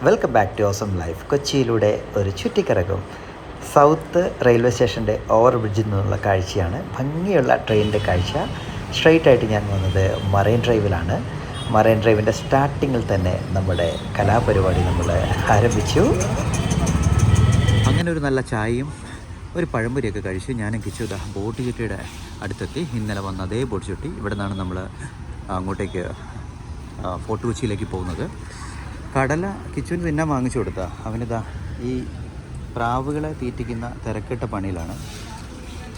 Welcome back to awesome life. കൊച്ചിയിലൂടെ ഒരു ചുറ്റിക്കറക്കും. സൗത്ത് റെയിൽവേ സ്റ്റേഷൻ്റെ ഓവർ ബ്രിഡ്ജിൽ നിന്നുള്ള കാഴ്ചയാണ്. ഭംഗിയുള്ള ട്രെയിനിൻ്റെ കാഴ്ച. സ്ട്രെയിറ്റ് ആയിട്ട് ഞാൻ വന്നത് മറൈൻ ഡ്രൈവിലാണ്. മറൈൻ ഡ്രൈവിൻ്റെ സ്റ്റാർട്ടിങ്ങിൽ തന്നെ നമ്മുടെ കലാപരിപാടി നമ്മൾ ആരംഭിച്ചു. അങ്ങനെ ഒരു നല്ല ചായയും ഒരു പഴംപൊരിയൊക്കെ കഴിച്ച് ഞാനും കിച്ചുദാ ബോട്ട് ചുറ്റിയുടെ അടുത്തെത്തി. ഇന്നലെ വന്ന അതേ ബോട്ട് ചുറ്റി. ഇവിടെ നിന്നാണ് നമ്മൾ അങ്ങോട്ടേക്ക് ഫോർട്ട് കൊച്ചിയിലേക്ക് പോകുന്നത്. കടല കിച്ചുവിന് തിന്നാൻ വാങ്ങിച്ചു കൊടുത്താൽ അവനിതാ ഈ പ്രാവുകളെ തീറ്റിക്കുന്ന തിരക്കിട്ട പണിയിലാണ്.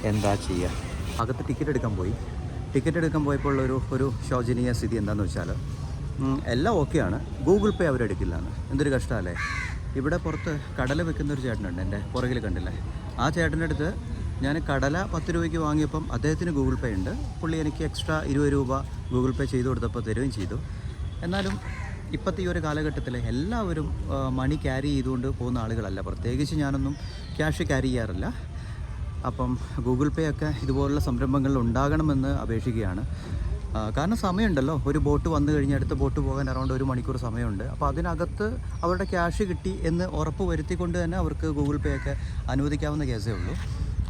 എന്താ ചെയ്യുക. അകത്ത് ടിക്കറ്റ് എടുക്കാൻ പോയി. ടിക്കറ്റ് എടുക്കാൻ പോയപ്പോൾ ഒരു ശോചനീയ സ്ഥിതി എന്താണെന്ന് വെച്ചാൽ എല്ലാം ഓക്കെയാണ്, ഗൂഗിൾ പേ അവരെടുക്കില്ലാന്ന്. എന്തൊരു കഷ്ടമല്ലേ. ഇവിടെ പുറത്ത് കടല വെക്കുന്നൊരു ചേട്ടനുണ്ട്, എൻ്റെ പുറകിൽ കണ്ടില്ലേ. ആ ചേട്ടൻ്റെ അടുത്ത് ഞാൻ കടല 10 രൂപയ്ക്ക് വാങ്ങിയപ്പം അദ്ദേഹത്തിന് ഗൂഗിൾ പേ ഉണ്ട്. പുള്ളി എനിക്ക് എക്സ്ട്രാ 20 രൂപ ഗൂഗിൾ പേ ചെയ്ത് കൊടുത്തപ്പോൾ തരുകയും ചെയ്തു. എന്നാലും ഇപ്പോഴത്തെ ഈ ഒരു കാലഘട്ടത്തിൽ എല്ലാവരും മണി ക്യാരി ചെയ്തുകൊണ്ട് പോകുന്ന ആളുകളല്ല. പ്രത്യേകിച്ച് ഞാനൊന്നും ക്യാഷ് ക്യാരി ചെയ്യാറില്ല. അപ്പം ഗൂഗിൾ പേ ഒക്കെ ഇതുപോലുള്ള സംരംഭങ്ങളിൽ ഉണ്ടാകണമെന്ന് അപേക്ഷിക്കുകയാണ്. കാരണം സമയമുണ്ടല്ലോ. ഒരു ബോട്ട് വന്നു കഴിഞ്ഞാൽ അടുത്ത ബോട്ട് പോകാൻ അറൗണ്ട് 1 മണിക്കൂർ സമയമുണ്ട്. അപ്പോൾ അതിനകത്ത് അവരുടെ ക്യാഷ് കിട്ടി എന്ന് ഉറപ്പ് വരുത്തിക്കൊണ്ട് തന്നെ അവർക്ക് ഗൂഗിൾ പേ ഒക്കെ അനുവദിക്കാവുന്ന കേസേ ഉള്ളൂ.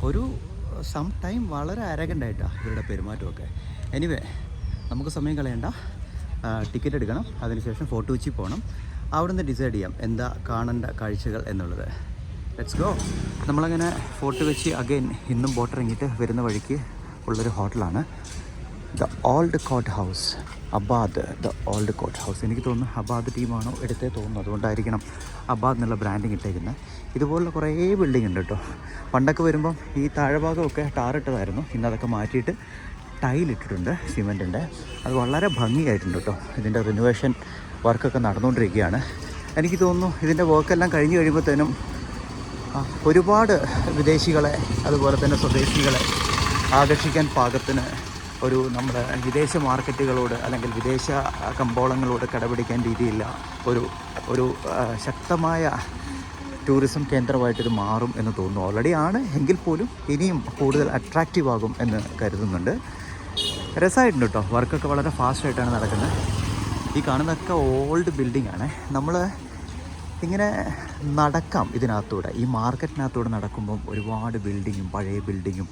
ഒരു സം ടൈം വളരെ അരഗൻ്റായിട്ടാണ് ഇവരുടെ പെരുമാറ്റമൊക്കെ. എനിവേ, നമുക്ക് സമയം കളയണ്ട. ടിക്കറ്റ് എടുക്കണം, അതിനുശേഷം ഫോർട്ട് കൊച്ചി പോകണം. അവിടുന്ന് ഡിസൈഡ് ചെയ്യാം എന്താ കാണേണ്ട കാഴ്ചകൾ എന്നുള്ളത്. Let's go. നമ്മളങ്ങനെ ഫോർട്ട് കൊച്ചി അഗൈൻ ഇന്നും ബോട്ട് ഇറങ്ങിയിട്ട് വരുന്ന വഴിക്ക് ഉള്ളൊരു ഹോട്ടലാണ് the old court house. Abad the old court house. എനിക്ക് തോന്നുന്നു അബാദ് ടീമാണോ എടുത്തേ തോന്നുന്നു. അതുകൊണ്ടായിരിക്കണം അബാദ് എന്നുള്ള ബ്രാൻഡിങ് ഇട്ടേക്കുന്നത്. ഇതുപോലുള്ള കുറേ ബിൽഡിംഗ് ഉണ്ട് കേട്ടോ. പണ്ടൊക്കെ വരുമ്പം ഈ താഴെഭാഗമൊക്കെ ടാറിട്ടതായിരുന്നു. ഇന്നതൊക്കെ മാറ്റിയിട്ട് ടൈലിട്ടിട്ടുണ്ട്, സിമെൻറ്റിൻ്റെ. അത് വളരെ ഭംഗിയായിട്ടുണ്ട് കേട്ടോ. ഇതിൻ്റെ റിനോവേഷൻ വർക്കൊക്കെ നടന്നുകൊണ്ടിരിക്കുകയാണ്. എനിക്ക് തോന്നുന്നു ഇതിൻ്റെ വർക്കെല്ലാം കഴിഞ്ഞ് കഴിയുമ്പോഴത്തേനും ഒരുപാട് വിദേശികളെ അതുപോലെ തന്നെ സ്വദേശികളെ ആകർഷിക്കാൻ പാകത്തിന് ഒരു നമ്മുടെ വിദേശ മാർക്കറ്റുകളോട് അല്ലെങ്കിൽ വിദേശ കമ്പോളങ്ങളോട് കടപിടിക്കാൻ രീതിയില്ല ഒരു ശക്തമായ ടൂറിസം കേന്ദ്രമായിട്ടിത് മാറും എന്ന് തോന്നുന്നു. ഓൾറെഡി ആണ് എങ്കിൽ പോലും ഇനിയും കൂടുതൽ അട്രാക്റ്റീവ് ആകും എന്ന് കരുതുന്നുണ്ട്. രസമായിട്ടുണ്ട് കേട്ടോ. വർക്കൊക്കെ വളരെ ഫാസ്റ്റായിട്ടാണ് നടക്കുന്നത്. ഈ കാണുന്നതൊക്കെ ഓൾഡ് ബിൽഡിംഗ് ആണ്. നമ്മൾ ഇങ്ങനെ നടക്കാം ഇതിനകത്തൂടെ. ഈ മാർക്കറ്റിനകത്തൂടെ നടക്കുമ്പം ഒരുപാട് ബിൽഡിങ്ങും പഴയ ബിൽഡിങ്ങും.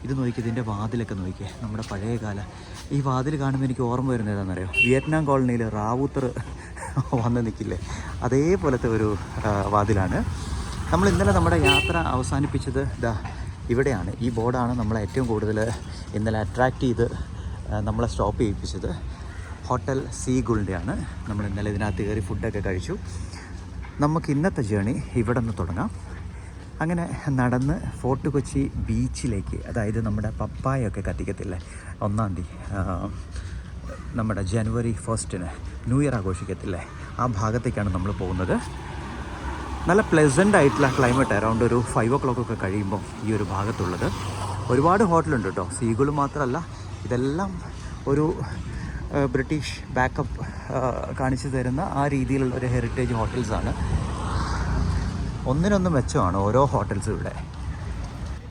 ഇത് നോക്കി, ഇതിൻ്റെ വാതിലൊക്കെ നോക്കിയേ. നമ്മുടെ പഴയ കാല ഈ വാതിൽ കാണുമ്പോൾ എനിക്ക് ഓർമ്മ വരുന്നത് ഏതാണെന്നറിയോ? വിയറ്റ്നാം കോളനിയിൽ റാവുത്തർ വന്ന് നിൽക്കില്ലേ, അതേപോലത്തെ ഒരു വാതിലാണ്. നമ്മൾ ഇന്നലെ നമ്മുടെ യാത്ര അവസാനിപ്പിച്ചത് ഇവിടെയാണ്. ഈ ബോർഡാണ് നമ്മളെ ഏറ്റവും കൂടുതൽ ഇന്നലെ അട്രാക്റ്റ് ചെയ്ത് നമ്മളെ സ്റ്റോപ്പ് ചെയ്യിപ്പിച്ചത്. ഹോട്ടൽ സീ ഗുളിൻ്റെയാണ്. നമ്മൾ ഇന്നലെ ഇതിനകത്ത് കയറി ഫുഡൊക്കെ കഴിച്ചു. നമുക്ക് ഇന്നത്തെ ജേണി ഇവിടെ നിന്ന് തുടങ്ങാം. അങ്ങനെ നടന്ന് ഫോർട്ട് കൊച്ചി ബീച്ചിലേക്ക്, അതായത് നമ്മുടെ പപ്പായൊക്കെ കത്തിക്കത്തില്ലേ 1-ാം തീയതി, നമ്മുടെ ജനുവരി 1 ന്യൂ ഇയർ ആഘോഷിക്കത്തില്ലേ, ആ ഭാഗത്തേക്കാണ് നമ്മൾ പോകുന്നത്. നല്ല പ്ലെസൻ്റ് ആയിട്ടുള്ള ക്ലൈമറ്റ്. അറൗണ്ട് ഒരു 5 o'clock ഒക്കെ കഴിയുമ്പം ഈ ഒരു ഭാഗത്തുള്ളത് ഒരുപാട് ഹോട്ടലുണ്ട് കേട്ടോ. സീഗുൾ മാത്രമല്ല, ഇതെല്ലാം ഒരു ബ്രിട്ടീഷ് ബാക്കപ്പ് കാണിച്ചു തരുന്ന ആ രീതിയിലുള്ള ഒരു ഹെറിറ്റേജ് ഹോട്ടൽസാണ്. ഒന്നിനൊന്ന് മെച്ചമാണ് ഓരോ ഹോട്ടൽസും ഇവിടെ.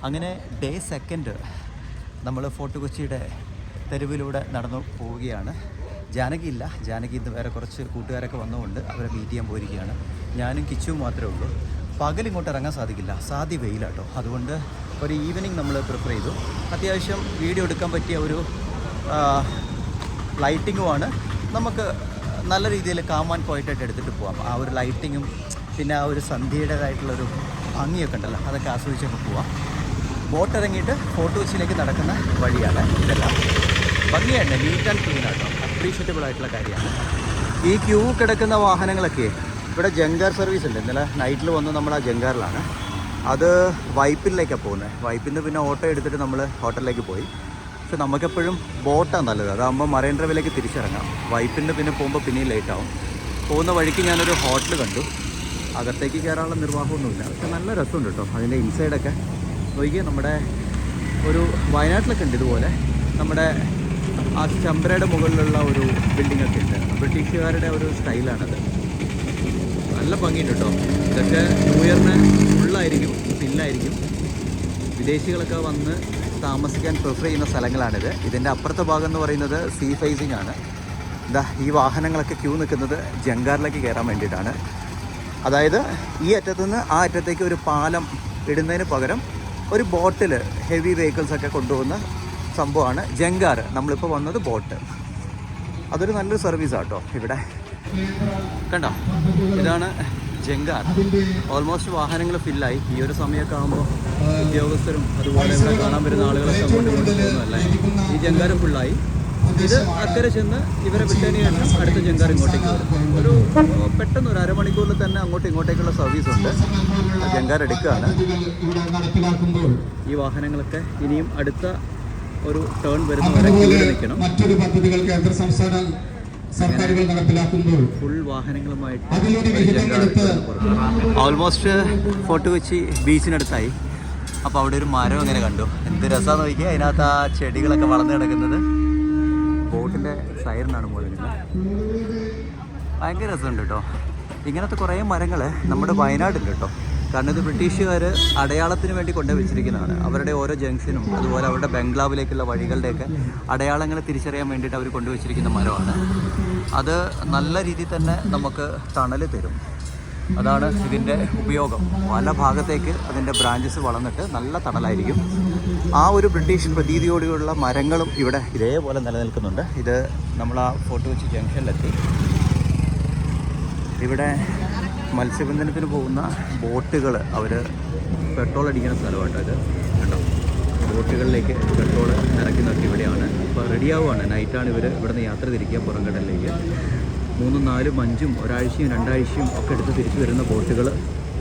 അങ്ങനെ ഡേ 2 നമ്മൾ ഫോർട്ട് കൊച്ചിയുടെ തെരുവിലൂടെ നടന്നു പോവുകയാണ്. ജാനകി ഇല്ല. ജാനകി ഇന്ന് വേറെ കുറച്ച് കൂട്ടുകാരൊക്കെ വന്നുകൊണ്ട് അവരെ മീറ്റ് ചെയ്യാൻ പോയിരിക്കുകയാണ്. ഞാനും കിച്ചുവും മാത്രമേ ഉള്ളൂ. പകലിങ്ങോട്ട് ഇറങ്ങാൻ സാധിക്കില്ല, സാധ്യ വെയിലാട്ടോ. അതുകൊണ്ട് ഒരു ഈവനിങ് നമ്മൾ പ്രിഫർ ചെയ്തു. അത്യാവശ്യം വീഡിയോ എടുക്കാൻ പറ്റിയ ഒരു ലൈറ്റിങ്ങുമാണ്. നമുക്ക് നല്ല രീതിയിൽ കാം ആൻഡ് ക്വയറ്റായിട്ട് എടുത്തിട്ട് പോകാം. ആ ഒരു ലൈറ്റിങ്ങും പിന്നെ ആ ഒരു സന്ധ്യയുടേതായിട്ടുള്ളൊരു ഭംഗിയൊക്കെ ഉണ്ടല്ലോ, അതൊക്കെ ആസ്വദിച്ചൊക്കെ പോവാം. ബോട്ട് ഇറങ്ങിയിട്ട് ഫോർട്ട് കൊച്ചിയിലേക്ക് നടക്കുന്ന വഴിയാണ് ഇതെല്ലാം. ഭംഗിയാണ്, നീറ്റ് ആൻഡ് ക്ലീൻ ആട്ടോ. അപ്രീഷിയറ്റബിൾ ആയിട്ടുള്ള കാര്യമാണ്. ഈ ക്യൂ കിടക്കുന്ന വാഹനങ്ങളൊക്കെ ഇവിടെ ജങ്കാർ സർവീസ് ഉണ്ട്. ഇന്നലെ നൈറ്റിൽ വന്ന് നമ്മൾ ആ ജങ്കാറിലാണ്. അത് വൈപ്പിനിലേക്കാണ് പോകുന്നത്. വൈപ്പിൽ നിന്ന് പിന്നെ ഓട്ടോ എടുത്തിട്ട് നമ്മൾ ഹോട്ടലിലേക്ക് പോയി. പക്ഷെ നമുക്കെപ്പോഴും ബോട്ടാണ് നല്ലത്. അതാകുമ്പോൾ മറൈൻ ഡ്രൈവിലേക്ക് തിരിച്ചിറങ്ങാം. വൈപ്പിൽ നിന്ന് പിന്നെ പോകുമ്പോൾ പിന്നെയും ലേറ്റാവും. പോകുന്ന വഴിക്ക് ഞാനൊരു ഹോട്ടൽ കണ്ടു. അകത്തേക്ക് കയറാനുള്ള നിർവാഹമൊന്നുമില്ല, പക്ഷെ നല്ല രസമുണ്ട് കേട്ടോ. അതിൻ്റെ ഇൻസൈഡൊക്കെ നോക്കിയാൽ നമ്മുടെ ഒരു വയനാട്ടിലൊക്കെ ഉണ്ട് ഇതുപോലെ. നമ്മുടെ ആ ചമ്പ്രയുടെ മുകളിലുള്ള ഒരു ബിൽഡിങ്ങൊക്കെ ഉണ്ട്. ബ്രിട്ടീഷുകാരുടെ ഒരു സ്റ്റൈലാണത്. നല്ല ഭംഗിയുണ്ട് കേട്ടോ. ഇതൊക്കെ ന്യൂ ഇയറിന് ഫുള്ളായിരിക്കും, ഫില്ലായിരിക്കും. വിദേശികളൊക്കെ വന്ന് താമസിക്കാൻ പ്രിഫർ ചെയ്യുന്ന സ്ഥലങ്ങളാണിത്. ഇതിൻ്റെ അപ്പുറത്തെ ഭാഗം എന്ന് പറയുന്നത് സീ ഫേസിംഗ് ആണ്. ഈ വാഹനങ്ങളൊക്കെ ക്യൂ നിൽക്കുന്നത് ജങ്കാറിലേക്ക് കയറാൻ വേണ്ടിയിട്ടാണ്. അതായത് ഈ അറ്റത്തുനിന്ന് ആ അറ്റത്തേക്ക് ഒരു പാലം ഇടുന്നതിന് പകരം ഒരു ബോട്ടിൽ ഹെവി വെഹിക്കിൾസൊക്കെ കൊണ്ടുപോകുന്ന സംഭവമാണ് ജങ്കാർ. നമ്മളിപ്പോൾ വന്നത് ബോട്ട്. അതൊരു നല്ലൊരു സർവീസാണ് കേട്ടോ. ഇവിടെ കണ്ടോ, ഇതാണ് ജങ്കാർ. ഓൾമോസ്റ്റ് വാഹനങ്ങൾ ഫില്ലായി. ഈ ഒരു സമയമൊക്കെ ആകുമ്പോൾ ഉദ്യോഗസ്ഥരും അതുപോലെ ഇവിടെ കാണാൻ വരുന്ന ആളുകളൊക്കെ അങ്ങോട്ട് പോകുന്നതല്ലേ. ഈ ജങ്കാർ ഫുള്ളായി. ഇത് അക്കരെ ചെന്ന് ഇവരെ വിട്ടതിന് ശേഷം അടുത്ത ജങ്കാർ ഇങ്ങോട്ടേക്ക് വരും. ഒരു പെട്ടെന്ന് ഒരു അരമണിക്കൂറിൽ തന്നെ അങ്ങോട്ടും ഇങ്ങോട്ടേക്കുള്ള സർവീസുണ്ട്. ജങ്കാർ എടുക്കുകയാണ്. ഈ വാഹനങ്ങളൊക്കെ ഇനിയും അടുത്ത ഒരു ടേൺ വരുന്നവരെ ക്യൂവിൽ നിൽക്കണം. മറ്റൊരു പദ്ധതികൾ കേന്ദ്ര സംസ്ഥാന സർക്കാരുകൾ നടപ്പിലാക്കുമ്പോൾ ഫുൾ വാഹനങ്ങളുമായിട്ട് ഓൾമോസ്റ്റ് ഫോർട്ട് കൊച്ചി ബീച്ചിനടുത്തായി. അപ്പോൾ അവിടെ ഒരു മരം അങ്ങനെ കണ്ടു. എന്ത് രസമാണെന്ന് നോക്കിയാൽ അതിനകത്ത് ആ ചെടികളൊക്കെ വളർന്നു കിടക്കുന്നത്. ബോട്ടിൻ്റെ സൈറിനാണ് പോകുന്നത്. ഭയങ്കര രസമുണ്ട് കേട്ടോ. ഇങ്ങനത്തെ കുറേ മരങ്ങൾ നമ്മുടെ വയനാട്ടിൽ കേട്ടോ. കാരണം ഇത് ബ്രിട്ടീഷുകാർ അടയാളത്തിന് വേണ്ടി കൊണ്ടു വെച്ചിരിക്കുന്നതാണ്. അവരുടെ ഓരോ ജംഗ്ഷനും അതുപോലെ അവരുടെ ബംഗ്ലാവിലേക്കുള്ള വഴികളുടെയൊക്കെ അടയാളങ്ങൾ തിരിച്ചറിയാൻ വേണ്ടിയിട്ട് അവർ കൊണ്ടുവച്ചിരിക്കുന്ന മരമാണ്. അത് നല്ല രീതിയിൽ തന്നെ നമുക്ക് തണൽ തരും. അതാണ് ഇതിൻ്റെ ഉപയോഗം. പല ഭാഗത്തേക്ക് അതിൻ്റെ ബ്രാഞ്ചസ് വളർന്നിട്ട് നല്ല തണലായിരിക്കും. ആ ഒരു ബ്രിട്ടീഷ് പ്രതീതിയോടെയുള്ള മരങ്ങളും ഇവിടെ ഇതേപോലെ നിലനിൽക്കുന്നുണ്ട്. ഇത് നമ്മൾ ആ ഫോർട്ട് കൊച്ചി ജംഗ്ഷനിലെത്തി. ഇവിടെ മത്സ്യബന്ധനത്തിന് പോകുന്ന ബോട്ടുകൾ അവർ പെട്രോൾ അടിക്കുന്ന സ്ഥലമാട്ടോ ഇത്. കേട്ടോ, ബോട്ടുകളിലേക്ക് പെട്രോൾ നിറയ്ക്കുന്നതൊക്കെ ഇവിടെയാണ്. ഇപ്പോൾ റെഡിയാവുകയാണ്. നൈറ്റാണ് ഇവർ ഇവിടെ നിന്ന് യാത്ര തിരിക്കുക പുറംകടലിലേക്ക്. 3, 4, 5 ഒരാഴ്ചയും 2 ആഴ്ചയും ഒക്കെ എടുത്ത് തിരിച്ചു വരുന്ന ബോട്ടുകൾ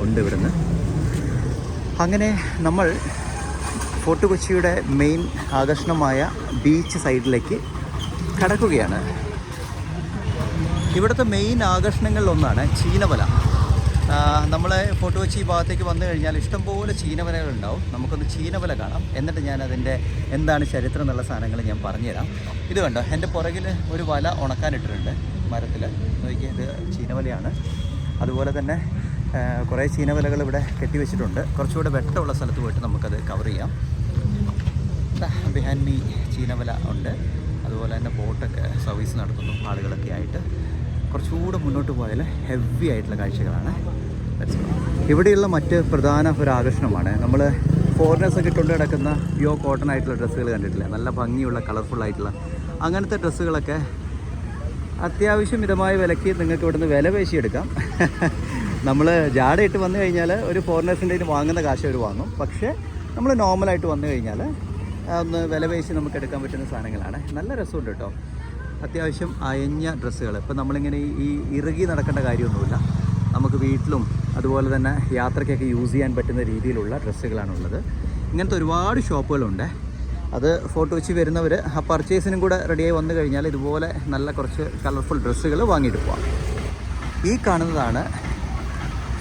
ഉണ്ട് ഇവിടുന്ന്. അങ്ങനെ നമ്മൾ ഫോർട്ട് കൊച്ചിയുടെ മെയിൻ ആകർഷണമായ ബീച്ച് സൈഡിലേക്ക് കടക്കുകയാണ്. ഇവിടുത്തെ മെയിൻ ആകർഷണങ്ങളിലൊന്നാണ് ചീനവല. നമ്മളെ ഫോർട്ട് കൊച്ചി ഭാഗത്തേക്ക് വന്നു കഴിഞ്ഞാൽ ഇഷ്ടംപോലെ ചീനവലകളുണ്ടാവും. നമുക്കൊന്ന് ചീനവല കാണാം. എന്നിട്ട് ഞാൻ അതിൻ്റെ എന്താണ് ചരിത്രം എന്നുള്ള സാധനങ്ങൾ ഞാൻ പറഞ്ഞുതരാം. ഇത് കണ്ടോ, എൻ്റെ പുറകിൽ ഒരു വല ഉണക്കാനിട്ടിട്ടുണ്ട് മരത്തിൽ. നോക്കിയാൽ ഇത് ചീനവലയാണ്. അതുപോലെ തന്നെ കുറേ ചീനവലകൾ ഇവിടെ കെട്ടിവെച്ചിട്ടുണ്ട്. കുറച്ചുകൂടെ വെട്ടമുള്ള സ്ഥലത്ത് പോയിട്ട് നമുക്കത് കവർ ചെയ്യാം. ബിഹാൻമി ചീനവല ഉണ്ട്. അതുപോലെ തന്നെ ബോട്ടൊക്കെ സർവീസ് നടത്തുന്നു ആളുകളൊക്കെ ആയിട്ട്. കുറച്ചുകൂടെ മുന്നോട്ട് പോയാൽ ഹെവി ആയിട്ടുള്ള കാഴ്ചകളാണ്. ഇവിടെയുള്ള മറ്റ് പ്രധാന ഒരു ആകർഷണമാണ് നമ്മൾ ഫോറിനേഴ്സൊക്കെ ഇട്ടുകൊണ്ട് കിടക്കുന്ന പ്യോർ കോട്ടൺ ആയിട്ടുള്ള ഡ്രസ്സുകൾ കണ്ടിട്ടില്ല. നല്ല ഭംഗിയുള്ള കളർഫുള്ളായിട്ടുള്ള അങ്ങനത്തെ ഡ്രസ്സുകളൊക്കെ അത്യാവശ്യം മിതമായ വിലയ്ക്ക് നിങ്ങൾക്ക് ഇവിടുന്ന് വില പേശിയെടുക്കാം. നമ്മൾ ജാടയിട്ട് വന്നു കഴിഞ്ഞാൽ ഒരു ഫോറിനേഴ്സിൻ്റെ കയ്യിൽ വാങ്ങുന്ന കാശ് അവർ വാങ്ങും. പക്ഷേ നമ്മൾ നോർമലായിട്ട് വന്നു കഴിഞ്ഞാൽ ഒന്ന് വില പേശി നമുക്ക് എടുക്കാൻ പറ്റുന്ന സാധനങ്ങളാണ്. നല്ല രസമുണ്ട് കേട്ടോ. അത്യാവശ്യം അയഞ്ഞ ഡ്രസ്സുകൾ. ഇപ്പം നമ്മളിങ്ങനെ ഈ ഇറുകി നടക്കേണ്ട കാര്യമൊന്നുമില്ല. നമുക്ക് വീട്ടിലും അതുപോലെ തന്നെ യാത്രയ്ക്കൊക്കെ യൂസ് ചെയ്യാൻ പറ്റുന്ന രീതിയിലുള്ള ഡ്രസ്സുകളാണുള്ളത്. ഇങ്ങനത്തെ ഒരുപാട് ഷോപ്പുകളുണ്ട്. അത് ഫോർട്ട് കൊച്ചി വരുന്നവർ ആ പർച്ചേസിനും കൂടെ റെഡിയായി വന്നു കഴിഞ്ഞാൽ ഇതുപോലെ നല്ല കുറച്ച് കളർഫുൾ ഡ്രസ്സുകൾ വാങ്ങിയിട്ട് പോവാം. ഈ കാണുന്നതാണ്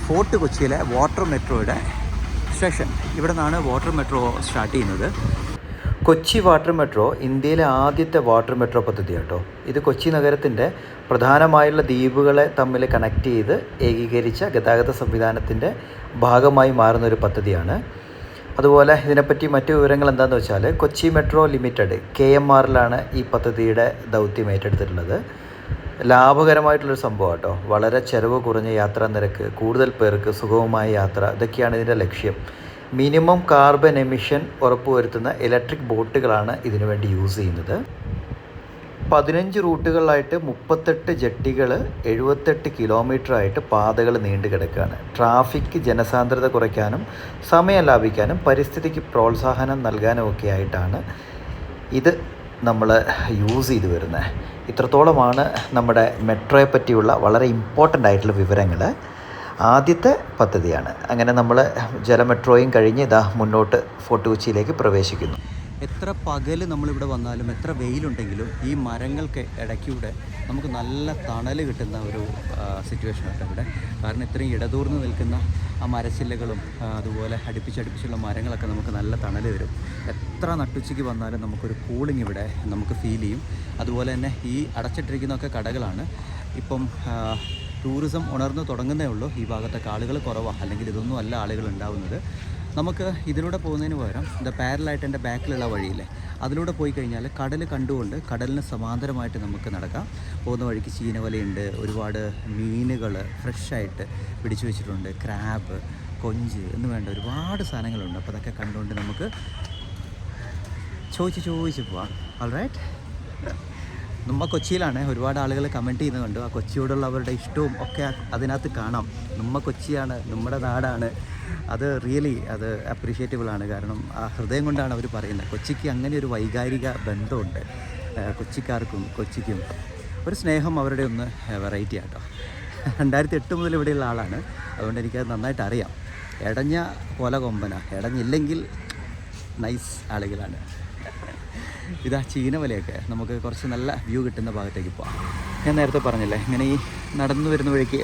ഫോർട്ട് കൊച്ചിയിലെ വാട്ടർ മെട്രോയുടെ സ്റ്റേഷൻ. ഇവിടെ നിന്നാണ് വാട്ടർ മെട്രോ സ്റ്റാർട്ട് ചെയ്യുന്നത്. കൊച്ചി വാട്ടർ മെട്രോ ഇന്ത്യയിലെ ആദ്യത്തെ വാട്ടർ മെട്രോ പദ്ധതി കേട്ടോ. ഇത് കൊച്ചി നഗരത്തിൻ്റെ പ്രധാനമായുള്ള ദ്വീപുകളെ തമ്മിൽ കണക്ട് ചെയ്ത് ഏകീകരിച്ച ഗതാഗത സംവിധാനത്തിൻ്റെ ഭാഗമായി മാറുന്നൊരു പദ്ധതിയാണ്. അതുപോലെ ഇതിനെപ്പറ്റി മറ്റു വിവരങ്ങൾ എന്താണെന്ന് വെച്ചാൽ കൊച്ചി മെട്രോ ലിമിറ്റഡ് KMRലാണ് ഈ പദ്ധതിയുടെ ദൗത്യം ഏറ്റെടുത്തിട്ടുള്ളത്. ലാഭകരമായിട്ടുള്ളൊരു സംഭവം കേട്ടോ. വളരെ ചിലവ് കുറഞ്ഞ യാത്രാ നിരക്ക്, കൂടുതൽ പേർക്ക് സുഗമമായ യാത്ര, ഇതൊക്കെയാണ് ഇതിൻ്റെ ലക്ഷ്യം. മിനിമം കാർബൺ എമിഷൻ ഉറപ്പുവരുത്തുന്ന ഇലക്ട്രിക് ബോട്ടുകളാണ് ഇതിനു വേണ്ടി യൂസ് ചെയ്യുന്നത്. 15 റൂട്ടുകളിലായിട്ട് 38 ജെട്ടികൾ 78 കിലോമീറ്ററായിട്ട് പാതകൾ നീണ്ടു കിടക്കുകയാണ്. ട്രാഫിക് ജനസാന്ദ്രത കുറയ്ക്കാനും സമയം ലാഭിക്കാനും പരിസ്ഥിതിക്ക് പ്രോത്സാഹനം നൽകാനും ഒക്കെ ആയിട്ടാണ് ഇത് നമ്മൾ യൂസ് ചെയ്ത് വരുന്നത്. ഇത്രത്തോളമാണ് നമ്മുടെ മെട്രോയെ പറ്റിയുള്ള വളരെ ഇമ്പോർട്ടൻ്റ് ആയിട്ടുള്ള വിവരങ്ങൾ. ആദ്യത്തെ പദ്ധതിയാണ്. അങ്ങനെ നമ്മൾ ജലമെട്രോയും കഴിഞ്ഞ് ഇതാ മുന്നോട്ട് ഫോർട്ട് കൊച്ചിയിലേക്ക് പ്രവേശിക്കുന്നു. എത്ര പകൽ നമ്മളിവിടെ വന്നാലും എത്ര വെയിലുണ്ടെങ്കിലും ഈ മരങ്ങൾക്ക് ഇടയ്ക്കൂടെ നമുക്ക് നല്ല തണൽ കിട്ടുന്ന ഒരു സിറ്റുവേഷനാണ് ഇവിടെ. കാരണം ഇത്രയും ഇടതൂർന്ന് നിൽക്കുന്ന ആ മരച്ചില്ലകളും അതുപോലെ അടുപ്പിച്ചടുപ്പിച്ചുള്ള മരങ്ങളൊക്കെ നമുക്ക് നല്ല തണൽ തരും. എത്ര നട്ടുച്ചയ്ക്ക് വന്നാലും നമുക്കൊരു കൂളിംഗ് ഇവിടെ നമുക്ക് ഫീൽ ചെയ്യും. അതുപോലെ തന്നെ ഈ അടച്ചിട്ടിരിക്കുന്നതൊക്കെ കടകളാണ്. ഇപ്പം ടൂറിസം ഉണർന്നു തുടങ്ങുന്നേ ഉള്ളൂ. ഈ ഭാഗത്തൊക്കെ ആളുകൾ കുറവാണ്. അല്ലെങ്കിൽ ഇതൊന്നും അല്ല ആളുകൾ ഉണ്ടാവുന്നത്. നമുക്ക് ഇതിലൂടെ പോകുന്നതിന് പകരം പാരലായിട്ട് എൻ്റെ ബാക്കിലുള്ള വഴിയില്ലേ, അതിലൂടെ പോയി കഴിഞ്ഞാൽ കടൽ കണ്ടുകൊണ്ട് കടലിന് സമാന്തരമായിട്ട് നമുക്ക് നടക്കാം. പോകുന്ന വഴിക്ക് ചീനവലയുണ്ട്, ഒരുപാട് മീനുകൾ ഫ്രഷായിട്ട് പിടിച്ചു വെച്ചിട്ടുണ്ട്, ക്രാബ്, കൊഞ്ച് എന്ന് വേണ്ട ഒരുപാട് സാധനങ്ങളുണ്ട്. അപ്പോൾ അതൊക്കെ കണ്ടുകൊണ്ട് നമുക്ക് ചോദിച്ച് പോവാം. ഓൾറൈറ്റ്, നമ്മ കൊച്ചിയിലാണ്. ഒരുപാട് ആളുകൾ കമൻറ്റ് ചെയ്യുന്നത് കണ്ടു. ആ കൊച്ചിയോടുള്ള അവരുടെ ഇഷ്ടവും ഒക്കെ അതിനകത്ത് കാണാം. നമ്മ കൊച്ചിയാണ്, നമ്മുടെ നാടാണ്. അത് റിയലി അത് അപ്രീഷിയേറ്റബിളാണ്. കാരണം ആ ഹൃദയം കൊണ്ടാണ് അവർ പറയുന്നത്. കൊച്ചിക്ക് അങ്ങനെ ഒരു വൈകാരിക ബന്ധമുണ്ട്. കൊച്ചിക്കാർക്കും കൊച്ചിക്കും ഒരു സ്നേഹം അവരുടെ ഒന്ന് വെറൈറ്റി ആട്ടോ. 2008 മുതൽ ഇവിടെയുള്ള ആളാണ്, അതുകൊണ്ട് എനിക്കത് നന്നായിട്ട് അറിയാം. ഇടഞ്ഞ കൊല കൊമ്പന, ഇടഞ്ഞില്ലെങ്കിൽ നൈസ് ആളുകളാണ്. ഇതാ ചീനവലയൊക്കെ നമുക്ക് കുറച്ച് നല്ല വ്യൂ കിട്ടുന്ന ഭാഗത്തേക്ക് പോകാം. ഞാൻ നേരത്തെ പറഞ്ഞില്ലേ, ഇങ്ങനെ ഈ നടന്നു വരുന്ന വഴിക്ക്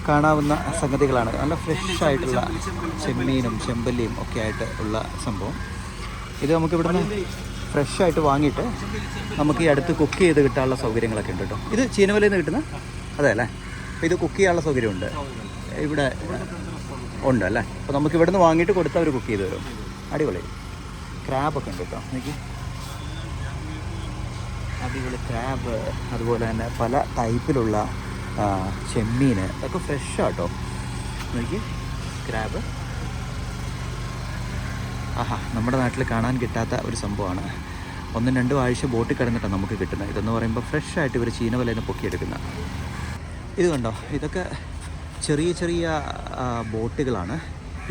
കാണാവുന്ന സംഗതികളാണ്. നല്ല ഫ്രഷ് ആയിട്ടുള്ള ചെമ്മീനും ചെമ്പല്ലിയും ഒക്കെ ആയിട്ട് ഉള്ള സംഭവം. ഇത് നമുക്ക് ഇവിടുന്ന് ഫ്രഷായിട്ട് വാങ്ങിയിട്ട് നമുക്ക് ഈ അടുത്ത് കുക്ക് ചെയ്ത് കിട്ടാനുള്ള സൗകര്യങ്ങളൊക്കെ ഉണ്ട് കേട്ടോ. ഇത് ചീനവലയിൽ നിന്ന് കിട്ടുന്ന അതെ അല്ലേ? അപ്പോൾ ഇത് കുക്ക് ചെയ്യാനുള്ള സൗകര്യമുണ്ട് ഇവിടെ ഉണ്ട് അല്ലേ? അപ്പോൾ നമുക്ക് ഇവിടെ നിന്ന് വാങ്ങിയിട്ട് കൊടുത്താൽ അവർ കുക്ക് ചെയ്ത് തരും. അടിപൊളി. ക്രാബൊക്കെ ഉണ്ട് കേട്ടോ. എനിക്ക് അടിപൊളി ക്രാബ്, അതുപോലെ തന്നെ പല ടൈപ്പിലുള്ള ചെമ്മീൻ, അതൊക്കെ ഫ്രഷാട്ടോ. എനിക്ക് ക്രാബ് നമ്മുടെ നാട്ടിൽ കാണാൻ കിട്ടാത്ത ഒരു സംഭവമാണ്. 1-2 ആഴ്ച ബോട്ടിൽ കിടന്നിട്ടാണ് നമുക്ക് കിട്ടുന്നത്. ഇതെന്ന് പറയുമ്പോൾ ഫ്രഷായിട്ട് ഇവർ ചീനവലയിൽ നിന്ന് പൊക്കിയെടുക്കുന്ന. ഇത് കണ്ടോ, ഇതൊക്കെ ചെറിയ ചെറിയ ബോട്ടുകളാണ്.